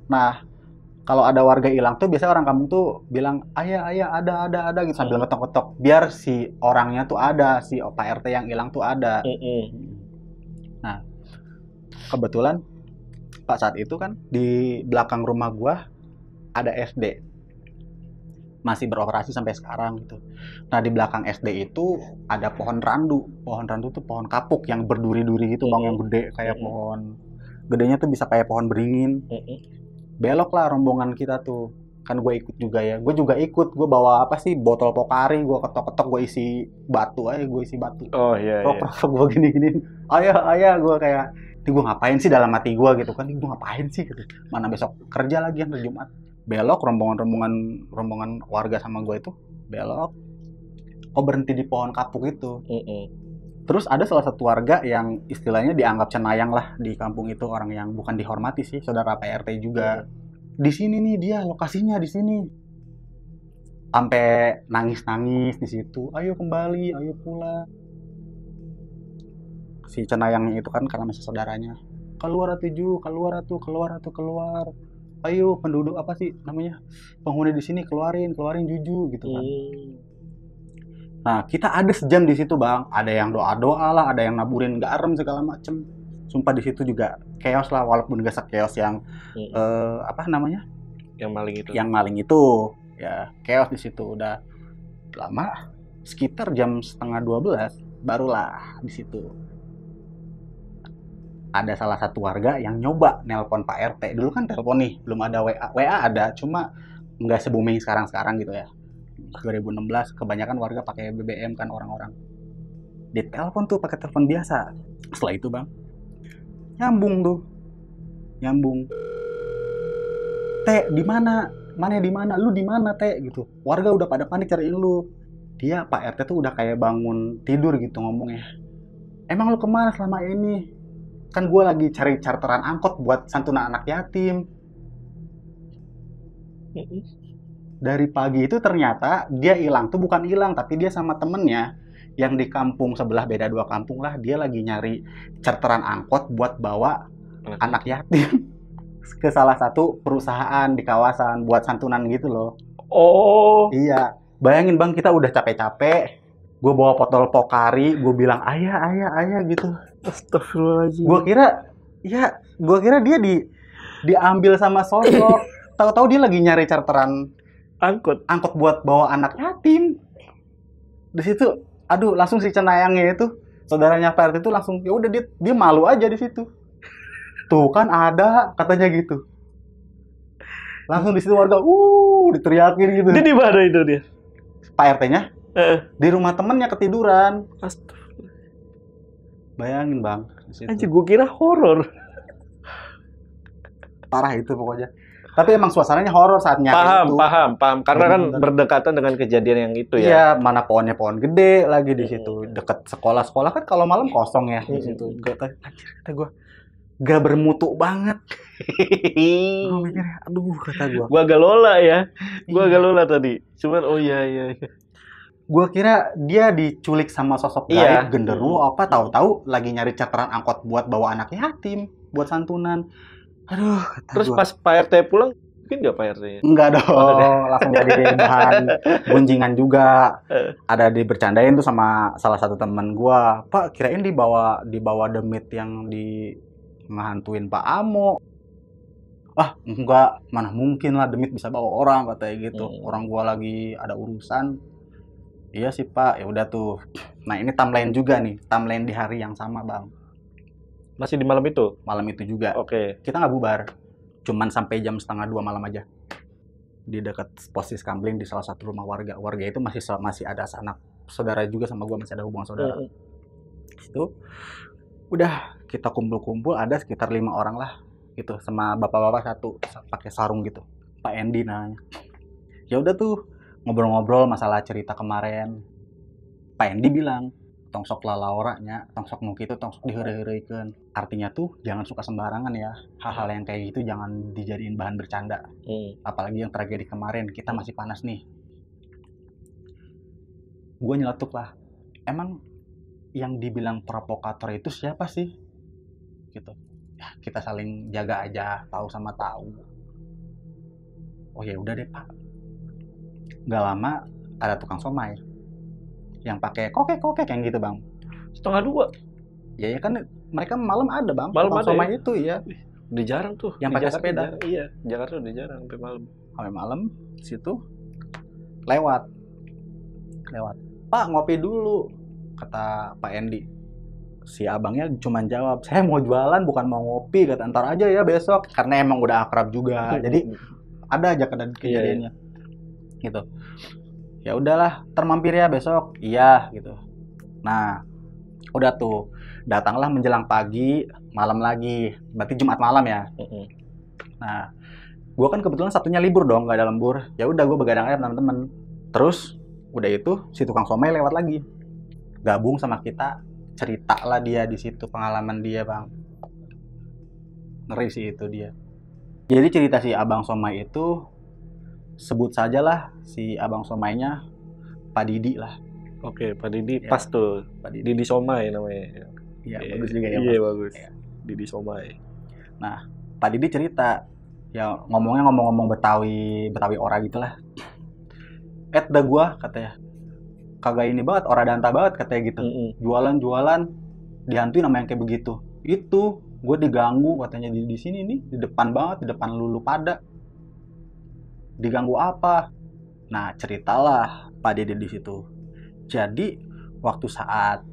Nah kalau ada warga hilang tuh biasanya orang kampung tuh bilang ayah ada gitu sambil ngetok-ngetok biar si orangnya tuh ada, si Pak RT yang hilang tuh ada. Nah kebetulan saat itu kan di belakang rumah gua ada SD. Masih beroperasi sampai sekarang gitu. Nah di belakang SD itu ada pohon randu. Pohon randu tuh pohon kapuk yang berduri-duri gitu Bang, yang gede kayak pohon. Gedenya tuh bisa kayak pohon beringin. Belok lah rombongan kita tuh. Kan gue ikut juga ya. Gue juga ikut. Gue bawa apa sih? Botol Pokari. Gue ketok-ketok. Gue isi batu aja. Gue isi batu. Oh iya. Rok gue gini-gini. Ayah. Gue kayak. Ini gue ngapain sih dalam hati gue gitu kan. Ini gue ngapain sih gitu. Mana besok kerja lagi hari Jumat. Belok rombongan warga sama gue itu belok. Oh berhenti di pohon kapuk itu. Terus ada salah satu warga yang istilahnya dianggap cenayang lah di kampung itu, orang yang bukan dihormati sih, saudara Pak RT juga. Di sini nih dia lokasinya di sini. Sampai nangis di situ. Ayo kembali, ayo pulang. Si cenayangnya itu kan karena masih saudaranya. Keluar keluar. Ayo penduduk apa sih namanya penghuni di sini keluarin Juju gitu kan. Nah kita ada sejam di situ Bang, ada yang doa lah, ada yang naburin garam segala macem. Sumpah di situ juga chaos lah walaupun gak se-chaos yang apa namanya yang maling itu ya chaos di situ udah lama sekitar jam 11:30 barulah di situ ada salah satu warga yang nyoba nelpon Pak RT. Dulu kan telepon nih, belum ada WA. WA ada, cuma nggak se-booming sekarang-sekarang gitu ya. 2016 kebanyakan warga pakai BBM kan orang-orang. Ditelepon tuh pakai telepon biasa. Setelah itu bang, nyambung. Teh di mana? Di mana? Lu di mana teh? Gitu. Warga udah pada panik cariin lu. Dia Pak RT tuh udah kayak bangun tidur gitu ngomongnya. Emang lu kemana selama ini? Kan gue lagi cari charteran angkot buat santunan anak yatim. Dari pagi itu ternyata dia hilang tuh bukan hilang, tapi dia sama temennya yang di kampung sebelah, beda 2 kampung lah, dia lagi nyari charteran angkot buat bawa anak yatim ke salah satu perusahaan di kawasan buat santunan gitu loh. Oh. Iya, bayangin bang, kita udah capek-capek, gue bawa botol Pocari, gue bilang ayah gitu. Astagfirullahaladzim. Gue kira dia diambil sama sosok. Tahu-tahu dia lagi nyari charteran Angkot. buat bawa anak yatim. Di situ, aduh, langsung si cenayangnya itu, saudaranya Pak RT itu langsung ya udah dia malu aja di situ. Tuh kan ada katanya gitu. Langsung di situ warga, diteriakin gitu. Dia di mana itu dia? Pak RT-nya di rumah temennya ketiduran. Astagfirullah. Bayangin bang. Anjir, gue kira horor. Parah itu pokoknya. Tapi emang suasananya horor saat nyari itu. Paham. Karena kan berdekatan dengan kejadian yang itu ya. Iya, mana pohon gede lagi di situ. Deket sekolah kan kalau malam kosong ya di situ. Kata gue, gak bermutu banget. Gue mikirnya, aduh kata gue. Gue agak lola tadi. Cuman iya. Gue kira dia diculik sama sosok gaib genderuwo apa, tahu-tahu lagi nyari charteran angkot buat bawa anak yatim, buat santunan. Aduh, kata terus gua. pas Pak RT pulang, mungkin nggak Pak RT? Enggak dong, langsung jadi bahan gunjingan juga. Ada dibercandain tuh sama salah satu temen gua. Pak, kirain dibawa demit yang di ngehantuin Pak Amo. Ah, enggak, mana mungkin lah demit bisa bawa orang, katanya gitu. Orang gua lagi ada urusan. Iya sih Pak, ya udah tuh. Nah ini timeline juga nih, timeline di hari yang sama bang. Masih di malam itu? Malam itu juga. Oke. Kita nggak bubar, cuman sampai jam 1:30 malam aja. Di dekat Posisi Kambling di salah satu rumah warga. Warga itu masih ada anak saudara juga sama gua, masih ada hubungan saudara. Itu udah kita kumpul-kumpul, ada sekitar 5 orang lah, gitu, sama bapak-bapak satu pakai sarung gitu, Pak Endi namanya. Ya udah tuh. Ngobrol-ngobrol masalah cerita kemarin. Pak Endi bilang, tong sok lalauranya, tong sok nu kitu, tong sok diheureuy-heureuikeun. Artinya tuh jangan suka sembarangan ya. Hal-hal yang kayak gitu jangan dijadiin bahan bercanda. Apalagi yang tragedi kemarin, kita masih panas nih. Gue nyeletuk lah. Emang yang dibilang provokator itu siapa sih? Gitu. Ya, kita saling jaga aja, tahu sama tahu. Oh ya udah deh Pak. Gak lama ada tukang somai yang pakai kokek yang gitu bang. 1:30. Ya kan mereka malam ada bang. Malam tukang ada somai ya? Itu ya. Udah jarang tuh. Yang pakai sepeda. Iya, Jakarta udah jarang sampai malam. Sampai malam situ lewat. Pak ngopi dulu, kata Pak Endi. Si abangnya cuma jawab, saya mau jualan bukan mau ngopi, kata ntar aja ya besok. Karena emang udah akrab juga. Jadi ada aja kejadiannya. Gitu. Ya udahlah, termampir ya besok. Iya gitu. Nah, udah tuh. Datanglah menjelang pagi, malam lagi. Berarti Jumat malam ya. Nah, gue kan kebetulan satunya libur dong, nggak ada lembur. Ya udah gue begadang aja teman-teman. Terus udah itu si tukang somai lewat lagi. Gabung sama kita, cerita lah dia di situ pengalaman dia, Bang. Ngeri sih itu dia. Jadi cerita si Abang Somai itu, sebut sajalah si Abang Somainya Pak Didi lah. Oke, Pak Didi Ya. pas tuh. Pak Didi. Didi Somai namanya. Iya, bagus juga ya. Iya, bagus. Ya. Didi Somai. Nah, Pak Didi cerita, ya ngomong-ngomong Betawi ora gitulah. Dah gua katanya, kagak ini banget, ora danta banget katanya gitu. Jualan dihantuin sama yang kayak begitu. Itu gue diganggu katanya di sini nih, di depan banget, di depan lulu pada. Diganggu apa? Nah, ceritalah Pak Didi di situ. Jadi waktu saat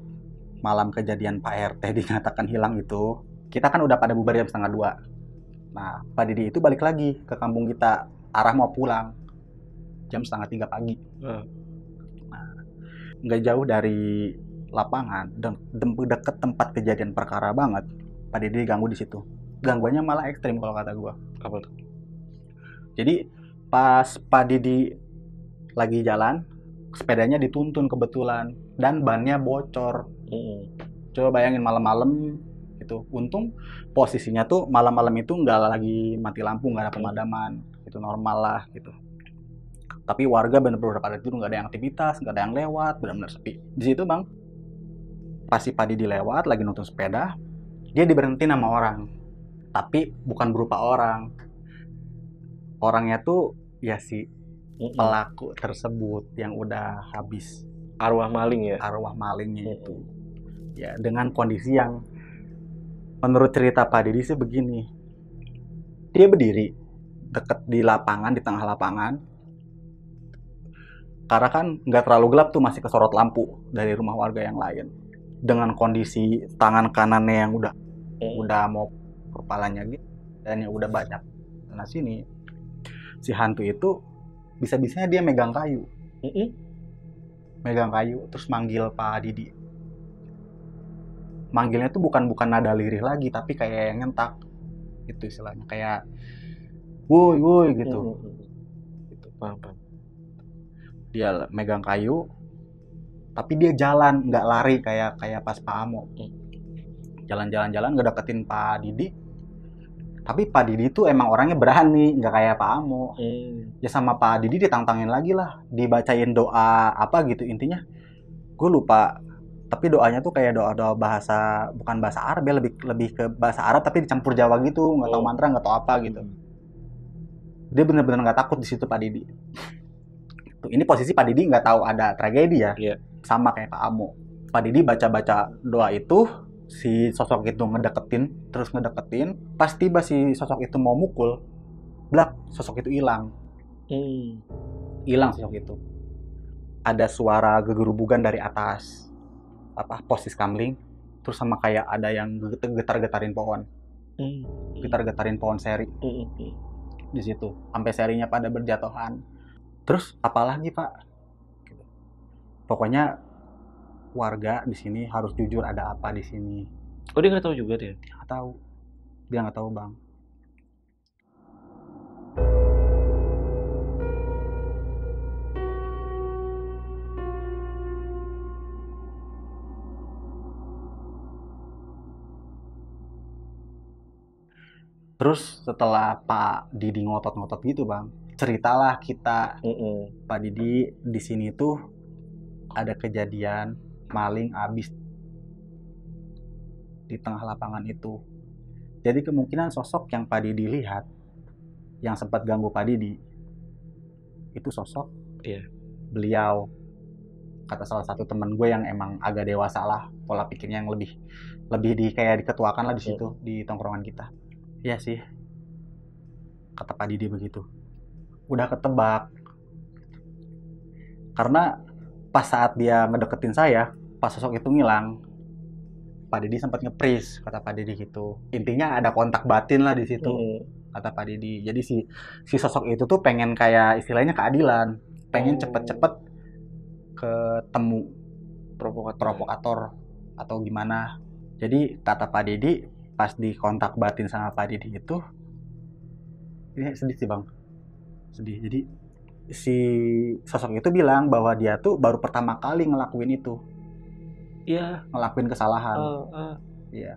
malam kejadian Pak RT dinyatakan hilang itu, Kita kan udah pada bubar jam 1:30. Nah, Pak Didi itu balik lagi ke kampung kita, arah mau pulang jam 2:30 pagi. Ah. Nah, nggak jauh dari lapangan, deket tempat kejadian perkara banget. Pak Didi ganggu di situ. Gangguannya malah ekstrim kalau kata gua. Apa tuh? Jadi pas Pak Didi lagi jalan, sepedanya dituntun kebetulan dan bannya bocor. Coba bayangin malam-malam itu. Untung posisinya tuh malam-malam itu nggak lagi mati lampu, nggak ada pemadaman, itu normal lah gitu. Tapi warga bener-bener pada tidur, nggak ada yang aktivitas, nggak ada yang lewat, benar-benar sepi. Di situ bang, pas si Pak Didi lewat lagi nonton sepeda, dia diberhentiin sama orang, tapi bukan berupa orang. Orangnya tuh ya si pelaku tersebut yang udah habis, Arwah maling ya? arwah malingnya itu. Ya dengan kondisi yang menurut cerita Pak Didi sih begini. Dia berdiri deket di lapangan, di tengah lapangan. Karena kan nggak terlalu gelap tuh, masih kesorot lampu dari rumah warga yang lain. Dengan kondisi tangan kanannya yang udah mau kepalanya gitu, dan yang udah banyak sana sini, si hantu itu bisa-bisanya dia megang kayu, terus manggil Pak Didi. Manggilnya tuh bukan nada lirih lagi, tapi kayak yang nyentak, gitu istilahnya, kayak woi gitu. Gitu, paham. Dia megang kayu, tapi dia jalan, nggak lari kayak pas Pak Amo. Jalan-jalan ngedeketin Pak Didi. Tapi Pak Didi tuh emang orangnya berani, nggak kayak Pak Amo. Ya sama Pak Didi ditantangin lagi lah, dibacain doa apa gitu, intinya gue lupa. Tapi doanya tuh kayak doa bahasa, bukan bahasa Arab ya, lebih ke bahasa Arab tapi dicampur Jawa gitu, nggak tahu mantra, nggak tahu apa gitu. Dia bener-bener nggak takut di situ Pak Didi. Ini posisi Pak Didi nggak tahu ada tragedi ya, sama kayak Pak Amo. Pak Didi baca doa itu, si sosok itu terus ngedeketin. Pas tiba si sosok itu mau mukul, blak, sosok itu hilang. Hilang sosok itu. Ada suara gegerubugan dari atas posisi kamling, terus sama kayak ada yang getar-getarin pohon. Getar-getarin pohon seri. Di situ sampai serinya pada berjatuhan. Terus apalagi Pak? Pokoknya warga di sini harus jujur ada apa di sini. Oh, dia nggak tahu juga dia? Nggak tahu. Dia nggak tahu bang. Terus setelah Pak Didi ngotot-ngotot gitu bang, ceritalah kita, Pak Didi di sini tuh ada kejadian maling abis di tengah lapangan itu. Jadi kemungkinan sosok yang Pak Didi lihat, yang sempat ganggu Pak Didi, itu sosok beliau. Kata salah satu teman gue yang emang agak dewasa lah, pola pikirnya yang lebih kayak diketuakan lah di situ, di tongkrongan kita. Iya sih, kata Pak Didi begitu. Udah ketebak. Karena pas saat dia ngedeketin saya, pas sosok itu ngilang, Pak Didi sempat nge-freeze, kata Pak Didi gitu. Intinya ada kontak batin lah di situ, kata Pak Didi. Jadi si sosok itu tuh pengen kayak istilahnya keadilan, pengen cepet-cepet ketemu provokator atau gimana. Jadi kata Pak Didi, pas di kontak batin sama Pak Didi itu, ini sedih sih bang, sedih. Jadi si sosok itu bilang bahwa dia tuh baru pertama kali ngelakuin itu, ngelakuin kesalahan. Iya.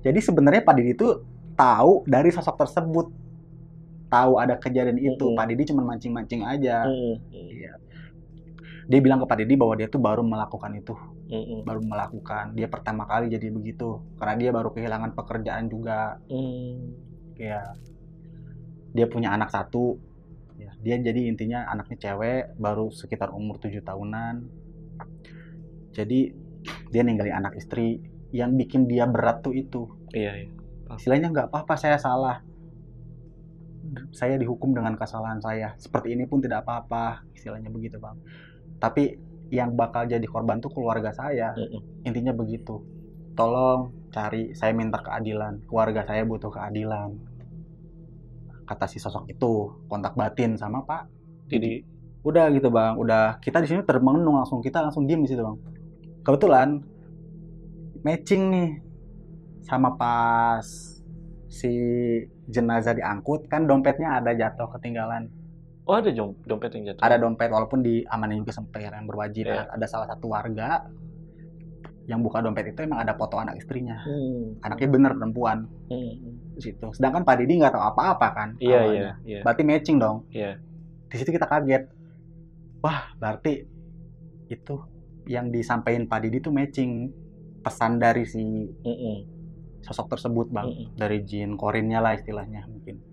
Jadi sebenarnya Pak Didi tuh tahu dari sosok tersebut, tahu ada kejadian itu. Pak Didi cuma mancing-mancing aja. Iya. Dia bilang ke Pak Didi bahwa dia tuh baru melakukan itu, dia pertama kali jadi begitu, karena dia baru kehilangan pekerjaan juga. Ya, dia punya anak 1, ya, dia jadi intinya anaknya cewek, baru sekitar umur 7 tahunan. Jadi dia ninggalin anak istri. Yang bikin dia berat tuh itu. Istilahnya nggak apa-apa saya salah, saya dihukum dengan kesalahan saya, seperti ini pun tidak apa-apa, istilahnya begitu bang. Tapi yang bakal jadi korban tuh keluarga saya. Intinya begitu. Tolong saya minta keadilan, keluarga saya butuh keadilan, kata si sosok itu. Kontak batin sama Pak Didi. udah gitu bang, udah kita di sini termenung, kita langsung diem di situ bang. Kebetulan matching nih sama pas si jenazah diangkut kan, dompetnya ada jatuh ketinggalan. Oh, ada dompet yang jatuh. Ada dompet, walaupun diamanin juga sama yang berwajib. Iya. Ada salah satu warga yang buka dompet itu emang ada foto anak istrinya. Anaknya bener perempuan di situ. Sedangkan Pak Didi nggak tahu apa-apa kan. Iya. Berarti matching dong. Iya. Di situ kita kaget. Wah, berarti itu yang disampaikan Pak Didi tuh matching pesan dari si sosok tersebut bang, dari jin korinnya lah istilahnya mungkin.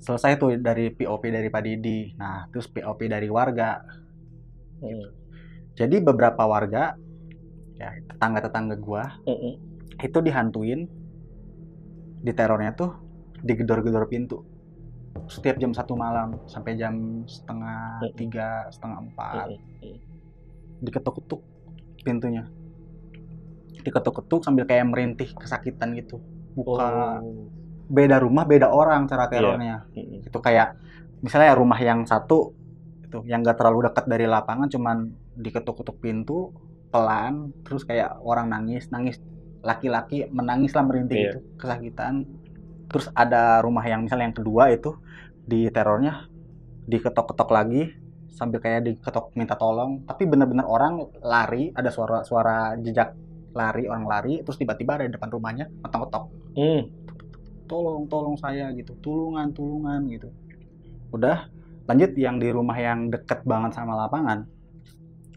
Selesai tuh dari POP dari Pak Didi. Nah, terus POP dari warga. Jadi beberapa warga, ya tetangga-tetangga gua, itu dihantuin, diterornya tuh digedor-gedor pintu. Setiap jam 1 malam sampai jam setengah 3, setengah 4. Diketuk-ketuk pintunya. Diketuk-ketuk sambil kayak merintih kesakitan gitu. Buka beda rumah, beda orang cara terornya. Itu kayak misalnya rumah yang satu itu yang gak terlalu dekat dari lapangan, cuman diketuk-ketuk pintu pelan, terus kayak orang nangis, laki-laki menangis lah merintih gitu, kesakitan. Terus ada rumah yang misalnya yang kedua itu di terornya diketok-ketok lagi sambil kayak diketok minta tolong, tapi benar-benar orang lari, ada suara jejak lari, orang lari, terus tiba-tiba ada di depan rumahnya ketok-ketok. Tolong saya gitu, tulungan gitu. Udah lanjut yang di rumah yang deket banget sama lapangan,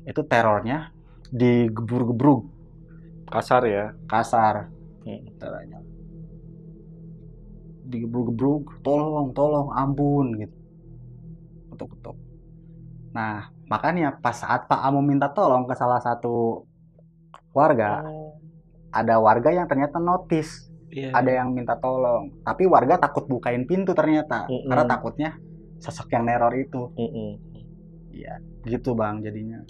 itu terornya digebruk-gebruk, kasar ya, terornya digebruk-gebruk, tolong ampun gitu, ketuk-ketuk. Nah makanya pas saat Pak Amo minta tolong ke salah satu warga, ada warga yang ternyata notice. Ada yang minta tolong, tapi warga takut bukain pintu ternyata, karena takutnya sosok yang neror itu. Iya, gitu bang jadinya.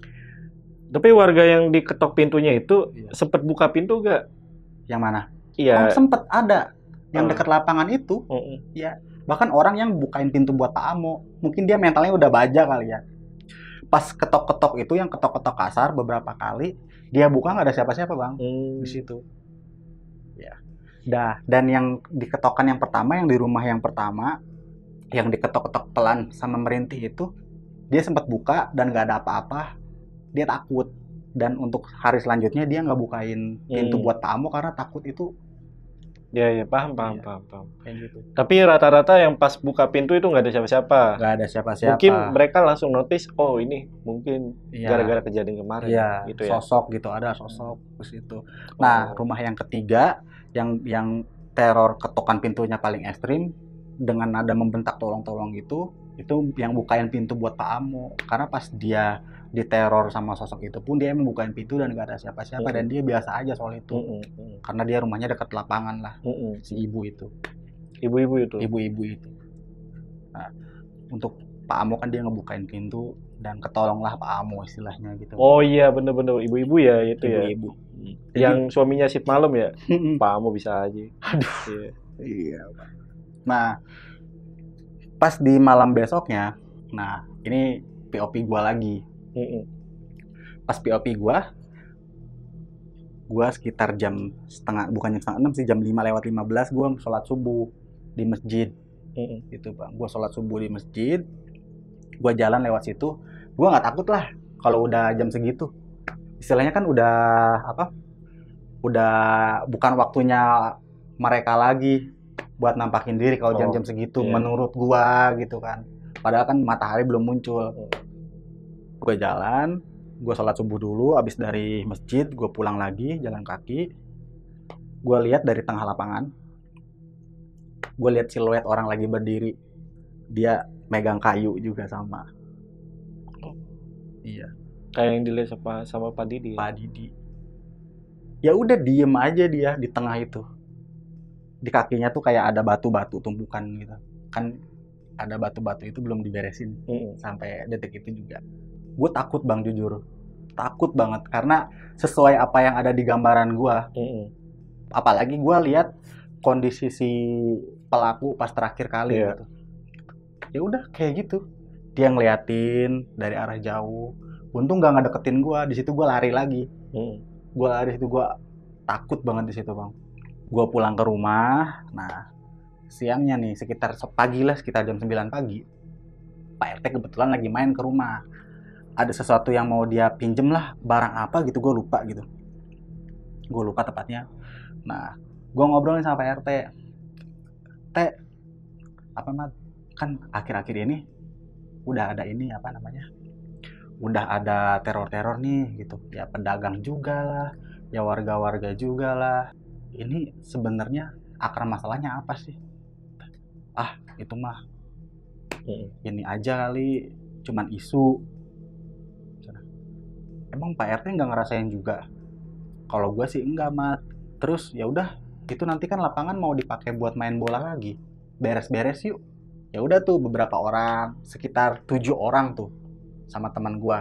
Tapi warga yang diketok pintunya itu sempet buka pintu gak? Yang mana? Iya. Oh, sempet ada. Yang dekat lapangan itu. Ya, bahkan orang yang bukain pintu buat Pak Amo, mungkin dia mentalnya udah baja kali ya. Pas ketok-ketok itu, yang ketok-ketok kasar beberapa kali, dia buka nggak ada siapa-siapa bang di situ. Ya. Dan yang diketokkan yang pertama, yang di rumah yang pertama, yang diketok-ketok pelan sama merintih itu, dia sempat buka dan nggak ada apa-apa. Dia takut, dan untuk hari selanjutnya dia nggak bukain pintu buat Pak Amo karena takut itu. Ya, paham. Kayak gitu. Tapi rata-rata yang pas buka pintu itu nggak ada siapa-siapa. Nggak ada siapa-siapa. Mungkin mereka langsung notice, oh ini mungkin gara-gara kejadian kemarin. Gitu ya. Sosok gitu, ada sosok di situ. Nah, rumah yang ketiga yang teror ketukan pintunya paling ekstrim dengan nada membentak tolong gitu, itu yang bukain pintu buat Pak Amo. Karena pas dia diteror sama sosok itu pun dia emang bukain pintu dan gak ada siapa-siapa, dan dia biasa aja soal itu. Karena dia rumahnya dekat lapangan lah. Si ibu itu. Ibu-ibu itu. Nah, untuk Pak Amo kan dia ngebukain pintu dan ketolonglah Pak Amo istilahnya gitu. Oh iya, bener-bener ibu-ibu ya itu ibu-ibu. Yang suaminya shift malam ya. Pak Amo bisa aja. Aduh. Iya. Nah, pas di malam besoknya, nah ini POP gua lagi. Pas POP gua sekitar jam bukan jam 5:30 sih, jam 5:15 gua sholat subuh di masjid. Gitu bang, gua sholat subuh di masjid, gua jalan lewat situ, gua nggak takut lah kalau udah jam segitu. Istilahnya kan udah bukan waktunya mereka lagi buat nampakin diri kalau jam-jam segitu, menurut gua gitu kan. Padahal kan matahari belum muncul. Gua jalan, gua sholat subuh dulu, abis dari masjid gua pulang lagi jalan kaki. Gua lihat dari tengah lapangan, gua lihat siluet orang lagi berdiri, dia megang kayu juga sama. Iya. Kayak yang dilihat sama Pak Didi. Pak Didi. Ya udah diem aja dia di tengah itu. Di kakinya tuh kayak ada batu-batu tumpukan gitu. Kan ada batu-batu itu belum diberesin sampai detik itu juga. Gue takut bang, jujur. Takut banget karena sesuai apa yang ada di gambaran gue. apalagi gue lihat kondisi si pelaku pas terakhir kali Iya. gitu. Ya udah kayak gitu, dia ngeliatin dari arah jauh, untung nggak ngedeketin gue. Di situ gue lari lagi, gue lari situ, gue takut banget di situ bang. Gue pulang ke rumah. Nah siangnya nih sekitar pagi lah, sekitar jam 9 pagi, Pak RT kebetulan lagi main ke rumah. Ada sesuatu yang mau dia pinjem lah, barang apa gitu, gue lupa gitu. Gue lupa tepatnya. Nah, gue ngobrolin sama Pak RT. Teh, apa mat? Kan akhir-akhir ini udah ada ini apa namanya? Udah ada teror-teror nih gitu. Ya pedagang juga lah, ya warga-warga juga lah. Ini sebenarnya akar masalahnya apa sih? Ah, itu mah ini aja kali, cuman isu. Emang Pak RT nggak ngerasain juga? Kalau gue sih enggak, Mat. Terus ya udah, itu nanti kan lapangan mau dipakai buat main bola lagi. Beres-beres yuk. Ya udah tuh beberapa orang, sekitar 7 orang tuh sama teman gue.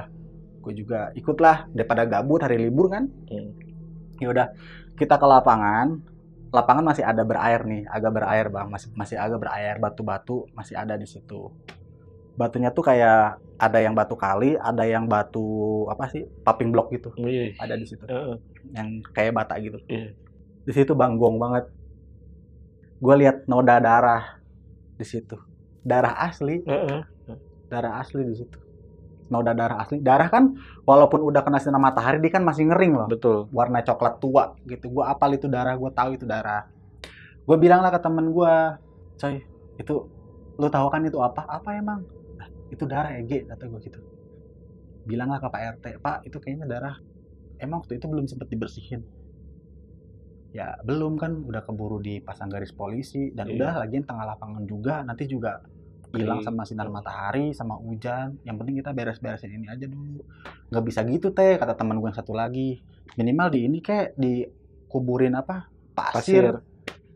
Gue juga ikutlah daripada gabut hari libur kan. Ya udah, kita ke lapangan. Lapangan masih ada berair nih, agak berair bang, masih agak berair, batu-batu masih ada di situ. Batunya tuh kayak ada yang batu kali, ada yang batu apa sih, paving block gitu, ada di situ, yang kayak bata gitu. Di situ bang, gong banget. Gue lihat noda darah di situ, darah asli, darah asli di situ. Noda darah asli. Darah kan walaupun udah kena sinar matahari dia kan masih ngering loh. Betul. Warna coklat tua gitu. Gue apal itu darah, gue tahu itu darah. Gue bilang lah ke temen gue, coy, itu lu tahu kan itu apa? Apa emang? Nah, itu darah Ege, kata gue gitu. Bilang lah ke Pak RT, Pak itu kayaknya darah. Emang waktu itu belum sempat dibersihin? Ya belum kan, udah keburu dipasang garis polisi dan udah lagian tengah lapangan juga, nanti juga hilang sama sinar matahari, sama hujan. Yang penting kita beres-beresin ini aja dulu. Nggak bisa gitu teh, kata teman gue yang satu lagi. Minimal di ini kayak dikuburin apa? Pasir.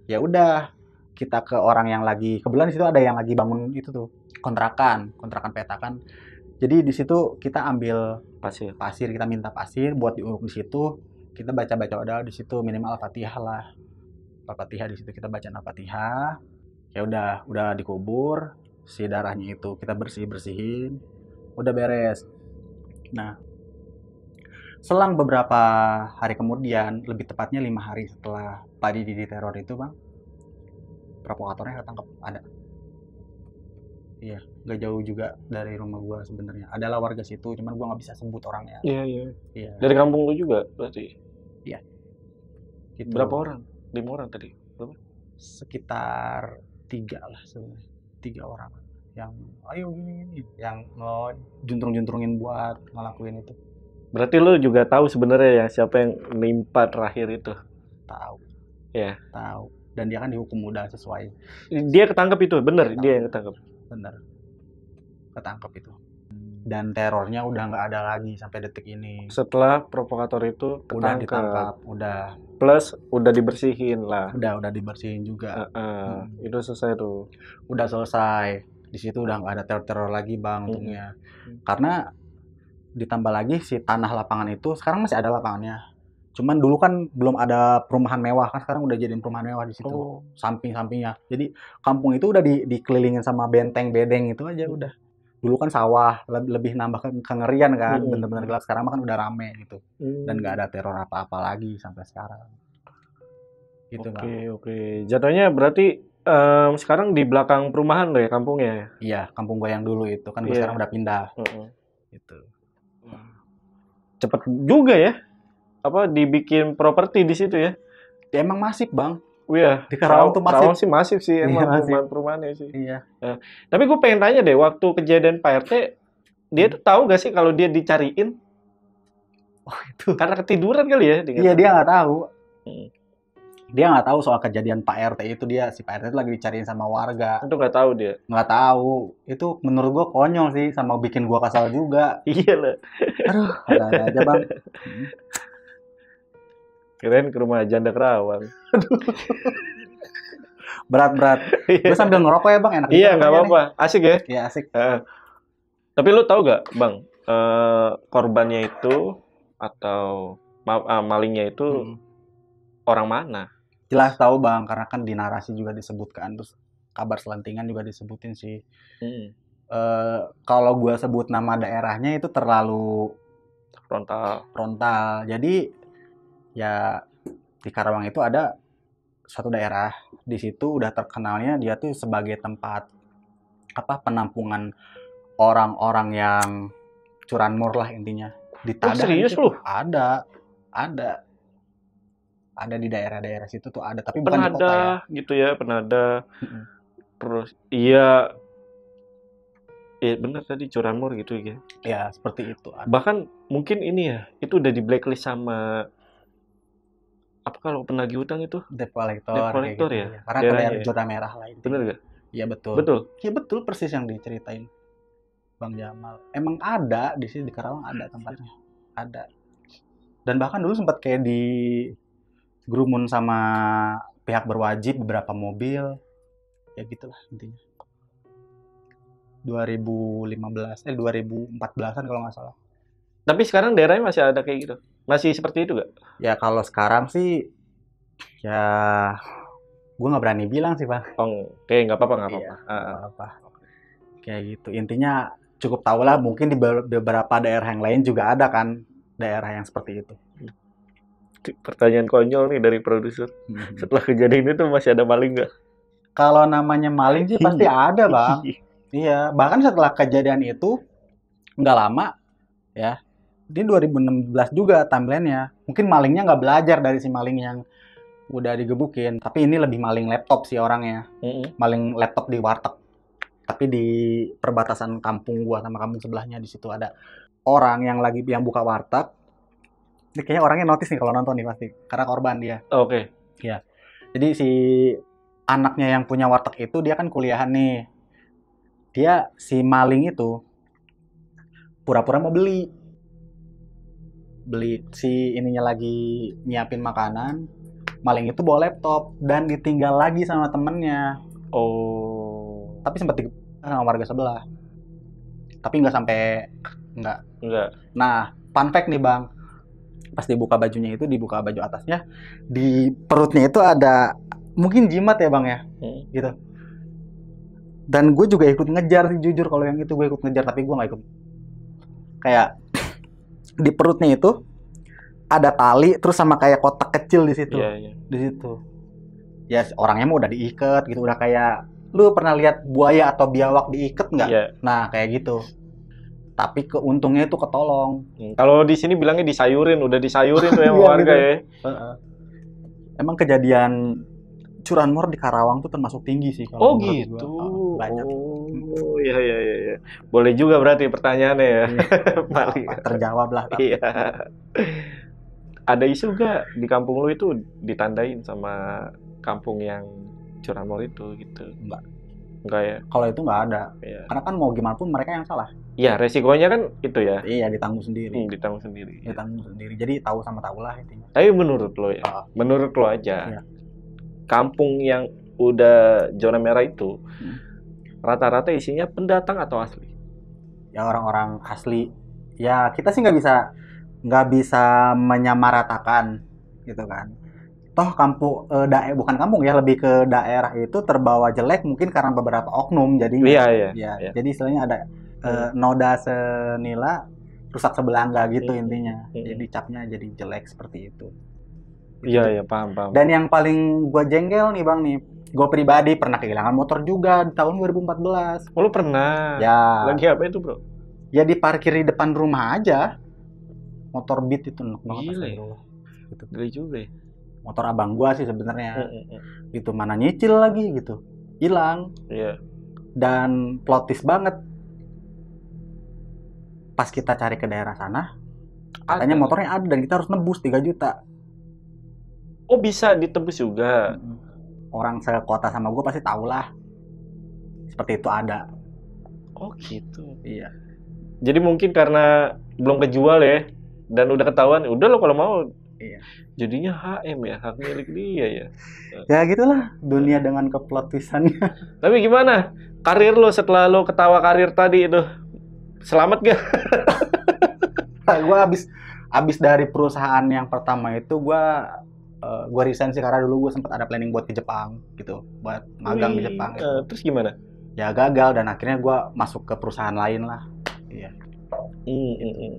Ya udah, kita ke orang yang lagi, kebetulan di situ ada yang lagi bangun itu tuh, kontrakan petakan. Jadi di situ kita ambil pasir, kita minta pasir buat diuruk di situ. Kita baca-baca doa di situ, minimal Al-Fatihah lah. Al-Fatihah di situ kita baca Al-Fatihah. Ya udah dikubur. Si darahnya itu kita bersihin, udah beres. Nah, selang beberapa hari kemudian, lebih tepatnya 5 hari setelah Pak Didi diteror itu bang, provokatornya ketangkep, ada. Iya, nggak jauh juga dari rumah gua sebenarnya. Adalah warga situ, cuman gua nggak bisa sebut orangnya. Iya. Dari kampung lu juga berarti? Iya. Gitu. Berapa orang? 5 orang tadi? Berapa? Sekitar 3 lah sebenarnya. 3 orang yang ayo gini yang juntrung-juntrungin buat ngelakuin itu. Berarti lu juga tahu sebenarnya ya siapa yang nimpa terakhir itu? Tahu. Ya. Tahu. Dan dia kan dihukum udah sesuai. Dia ketangkep itu, bener? Dia yang ketangkep. Bener. Ketangkep itu. Dan terornya udah nggak ada lagi sampai detik ini. Setelah provokator itu ketangkep. Udah ditangkap, udah. Plus udah dibersihin lah. Udah dibersihin juga. Itu selesai tuh. Udah selesai. Di situ udah nggak ada teror-teror lagi bang untungnya. Karena ditambah lagi si tanah lapangan itu sekarang masih ada lapangannya. Cuman dulu kan belum ada perumahan mewah, kan sekarang udah jadiin perumahan mewah di situ. Samping-sampingnya. Jadi kampung itu udah dikelilingin sama benteng-bedeng itu aja udah. Dulu kan sawah, lebih nambah kengerian kan, bener-bener gelap. Sekarang kan udah rame gitu. Dan nggak ada teror apa-apa lagi sampai sekarang. Gitu bang. Oke. Jatuhnya berarti sekarang di belakang perumahan lo ya kampungnya? Iya, kampung gue yang dulu itu kan gue sekarang udah pindah. Gitu. Cepet juga ya? Apa dibikin properti di situ ya? Ya emang masif bang. Iya. Di Karawang tuh masif. Karawang sih masif sih emang perumahan-perumahannya sih. Iya. Tapi gue pengen tanya deh, waktu kejadian Pak RT, dia tuh tahu gak sih kalau dia dicariin? Oh itu. Karena ketiduran kali ya? Iya dia nggak tahu. Dia nggak tahu soal kejadian Pak RT itu, si Pak RT itu lagi dicariin sama warga. Itu nggak tahu dia? Nggak tahu. Itu menurut gua konyol sih, sama bikin gua kesal juga. Iya lah. Aduh, ada aja bang. Kirain ke rumah janda Kerawang. Berat. Gue sambil ngerokok ya bang, enak. Iya nggak apa-apa, asik ya? Iya asik. Tapi lu tahu nggak bang, korbannya itu atau malingnya itu orang mana? Jelas tahu bang, karena kan di narasi juga disebutkan, terus kabar selentingan juga disebutin sih. Hmm, Kalau gua sebut nama daerahnya itu terlalu frontal. frontal. Jadi ya di Karawang itu ada suatu daerah, di situ udah terkenalnya dia tuh sebagai tempat penampungan orang-orang yang curanmor lah intinya. Di Oh Tadah di serius situ lu? ada di daerah-daerah situ tuh ada, tapi bukan di kota ya. Penada gitu ya, penada. Mm-mm. Terus iya, benar tadi curanmor gitu ya. Ya seperti itu ada. Bahkan mungkin ini ya, itu udah di blacklist sama apa kalau penagih utang itu? Debt collector, Debt kayak collector gitu ya? ya. Karena ke Daerahnya daerah ya? zona merah lah itu. Bener gak? Iya betul. Betul. Iya betul persis yang diceritain Bang Jamal. Emang ada di sini di Karawang ada tempatnya. Ada. Dan bahkan dulu sempat kayak di gerumun sama pihak berwajib beberapa mobil. Ya gitulah intinya. 2014-an kalau nggak salah. Tapi sekarang daerahnya masih ada kayak gitu? Masih seperti itu gak? Ya kalau sekarang sih ya gue nggak berani bilang sih Bang. Oh, oke, nggak apa-apa, nggak apa-apa. Nggak apa. Kayak gitu. Intinya cukup tahu lah, mungin di beberapa daerah yang lain juga ada kan daerah yang seperti itu. Pertanyaan konyol nih dari produser. Setelah kejadian itu masih ada maling nggak? Kalau namanya maling sih pasti ada Bang. Iya, bahkan setelah kejadian itu nggak lama ya, di 2016 juga timelinenya. Mungkin malingnya nggak belajar dari si maling yang udah digebukin, tapi ini lebih maling laptop sih orangnya. Maling laptop di warteg. Tapi di perbatasan kampung gua sama kampung sebelahnya, di situ ada orang yang buka warteg. Ini kayaknya orangnya notice nih kalau nonton nih pasti, karena korban dia. Oke. Ya. Jadi si anaknya yang punya warteg itu dia kan kuliahan nih. Dia si maling itu pura-pura mau beli si ininya lagi nyiapin makanan. Maling itu bawa laptop dan ditinggal lagi sama temennya. Oh. Tapi sempat digebukin sama warga sebelah. Tapi nggak sampai nggak. Nah, fun fact nih Bang. Pas dibuka bajunya itu, dibuka baju atasnya, di perutnya itu ada mungkin jimat ya Bang ya. Gitu. Dan gue juga ikut ngejar sih, jujur kalau yang itu gue ikut ngejar, tapi gue nggak ikut. Kayak di perutnya itu ada tali terus sama kayak kotak kecil di situ. Iya. Di situ. Ya orangnya mah udah diikat gitu, udah kayak lu pernah lihat buaya atau biawak diikat nggak? Iya. Nah kayak gitu. Tapi keuntungnya itu ketolong. Kalau di sini bilangnya disayurin, udah disayurin tuh yang Iya, warga gitu. ya. Emang kejadian curanmor di Karawang tuh termasuk tinggi sih Oh kalau menurut gitu. gua. Banyak. Oh iya. Boleh juga berarti pertanyaannya ya. Maling. Terjawab lah. Iya. Ada isu gak di kampung lu itu ditandain sama kampung yang curanmor itu gitu? Enggak ya? Kalau itu nggak ada. Iya. Karena kan mau gimana pun mereka yang salah. Iya, resikonya kan itu ya. Iya, ditanggung sendiri. Ditanggung sendiri. Ditanggung sendiri. Jadi tahu sama tahu lah intinya. Tapi menurut lo ya, menurut lo aja, Iya. kampung yang udah zona merah itu rata-rata isinya pendatang atau asli? Ya orang-orang asli. Ya kita sih nggak bisa menyamaratakan gitu kan. Toh kampung bukan kampung ya, lebih ke daerah itu terbawa jelek mungkin karena beberapa oknum, jadi Iya. Jadi istilahnya ada noda senila rusak sebelangga gitu intinya. Jadi capnya jadi jelek seperti itu. Iya, paham. Dan yang paling gua jengkel nih Bang nih, gua pribadi pernah kehilangan motor juga di tahun 2014. Oh, lu pernah? Ya. Lagi apa itu, Bro? Ya diparkir di depan rumah aja. Motor Beat itu Gile. Gitu. Gile juga ya. Motor abang gua sih sebenarnya. Itu mana nyicil lagi gitu. Hilang. Iya. Dan plot twist banget. Pas kita cari ke daerah sana, katanya motornya ada dan kita harus nebus 3 juta. Oh, bisa ditebus juga. Orang sekota sama gua pasti tahu lah. Seperti itu ada. Oh, gitu. Iya. Jadi mungkin karena belum kejual ya, dan udah ketahuan, udah lo kalau mau. Iya. Jadinya HM ya, hak milik dia ya. Ya gitulah dunia dengan keplot twistannya. Tapi gimana karir lo setelah lo ketawa karir tadi itu? Selamat gak? Gue abis dari perusahaan yang pertama itu gue gue resign sih karena dulu gue sempat ada planning buat ke Jepang gitu, buat magang di Wih, Jepang gitu. terus gimana? Ya gagal dan akhirnya gue masuk ke perusahaan lain lah. Iya,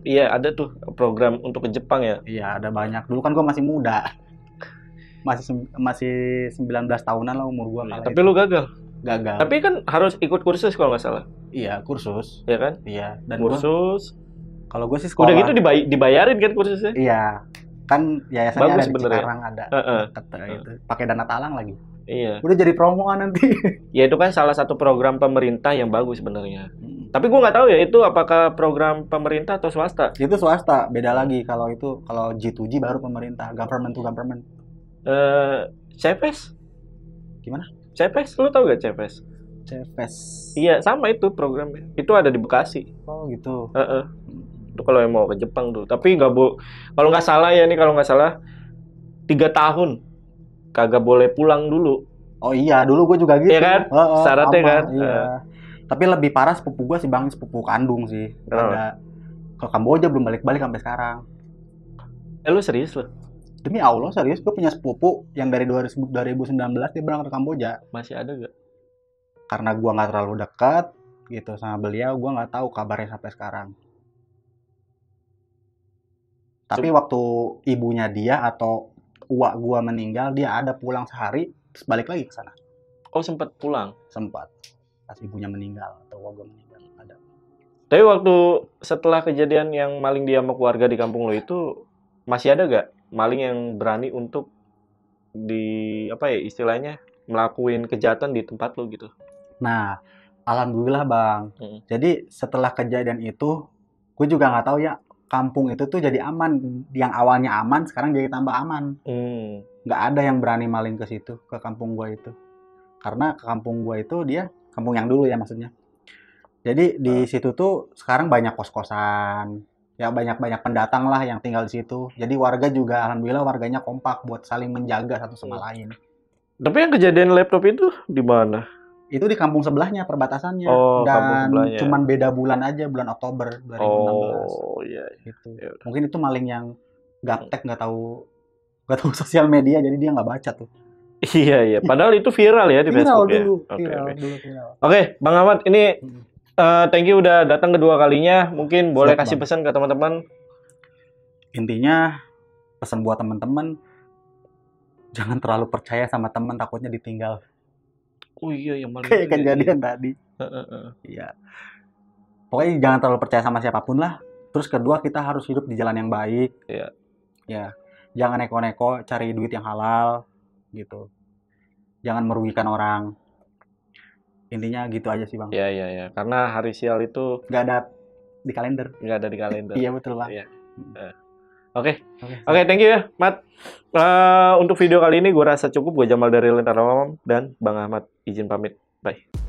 Iya, ada tuh program untuk ke Jepang ya. iya ada banyak. Dulu kan gue masih muda, masih 19 tahunan lah umur gue kala Tapi itu. lu gagal. Gagal. Tapi kan harus ikut kursus kalau nggak salah. Iya kursus. Ya kan? Iya. Dan gue, Kursus. kalau gue sih sekolah. Udah gitu dibayarin kan kursusnya? Iya. Kan yayasannya Bagus ada di sebenarnya. Cikarang ada. Heeh. Kata itu. Pakai dana talang lagi. Iya. Udah jadi promo kan nanti. Ya itu kan salah satu program pemerintah yang bagus sebenarnya. Tapi gue nggak tahu ya itu apakah program pemerintah atau swasta. Itu swasta, beda lagi. Kalau itu, kalau G2G baru pemerintah, government to government. CPS? Gimana? CPS, lu tau gak CPS? CFS. Iya, sama itu programnya. Itu ada di Bekasi. Oh gitu. Itu kalau yang mau ke Jepang tuh. Tapi nggak kalau nggak salah ya nih, kalau nggak salah 3 tahun kagak boleh pulang dulu. Oh iya, dulu gue juga gitu. Iya kan? Syaratnya sama, kan? Iya. Tapi lebih parah sepupu gue sih Bang, sepupu kandung sih. Pada ke Kamboja belum balik-balik sampai sekarang. Lu serius lu? Demi Allah serius, gue punya sepupu yang dari 2019 dia berangkat ke Kamboja. Masih ada gak? Karena gue nggak terlalu dekat gitu sama beliau, gue nggak tahu kabarnya sampai sekarang. Tapi waktu ibunya dia atau uak gue meninggal, dia ada pulang sehari, terus balik lagi ke sana. Oh, sempat pulang? Sempat. Pas ibunya meninggal atau uak gue meninggal ada. Tapi waktu setelah kejadian yang maling dia sama keluarga di kampung lo itu, masih ada gak maling yang berani untuk istilahnya melakukan kejahatan di tempat lo gitu? Nah, alhamdulillah Bang. Jadi setelah kejadian itu, gue juga nggak tahu ya, kampung itu tuh jadi aman. Yang awalnya aman, sekarang jadi tambah aman. Nggak ada yang berani maling ke situ, ke kampung gue itu. Karena ke kampung gue itu dia, kampung yang dulu ya maksudnya. Jadi di situ tuh sekarang banyak kos-kosan. Ya banyak pendatang lah yang tinggal di situ. Jadi warga juga, alhamdulillah warganya kompak buat saling menjaga satu sama lain. Tapi yang kejadian laptop itu di mana? Itu di kampung sebelahnya, perbatasannya. Kampung Dan sebelahnya. cuman beda bulan aja, bulan Oktober 2016. Oh iya. Gitu. Ya. Mungkin itu maling yang gaptek, nggak tahu sosial media, jadi dia nggak baca tuh. Iya. Padahal itu viral ya di Facebook ya. Oke, Bang Ahmad, ini thank you udah datang kedua kalinya. Mungkin boleh kasih pesan ke teman-teman. Intinya pesan buat teman-teman, jangan terlalu percaya sama teman, takutnya ditinggal. Oh iya, yang maling kayak kejadian tadi. Iya. Pokoknya jangan terlalu percaya sama siapapun lah. Terus kedua, kita harus hidup di jalan yang baik. Iya. Ya. Jangan neko-neko cari duit yang halal gitu. Jangan merugikan orang. Intinya gitu aja sih Bang. Iya. Karena hari sial itu nggak ada di kalender. Iya betul Bang. Iya. Oke, thank you ya, Mat. Untuk video kali ini gue rasa cukup. Gue Jamal dari Lentera Malam dan Bang Ahmad izin pamit. Bye.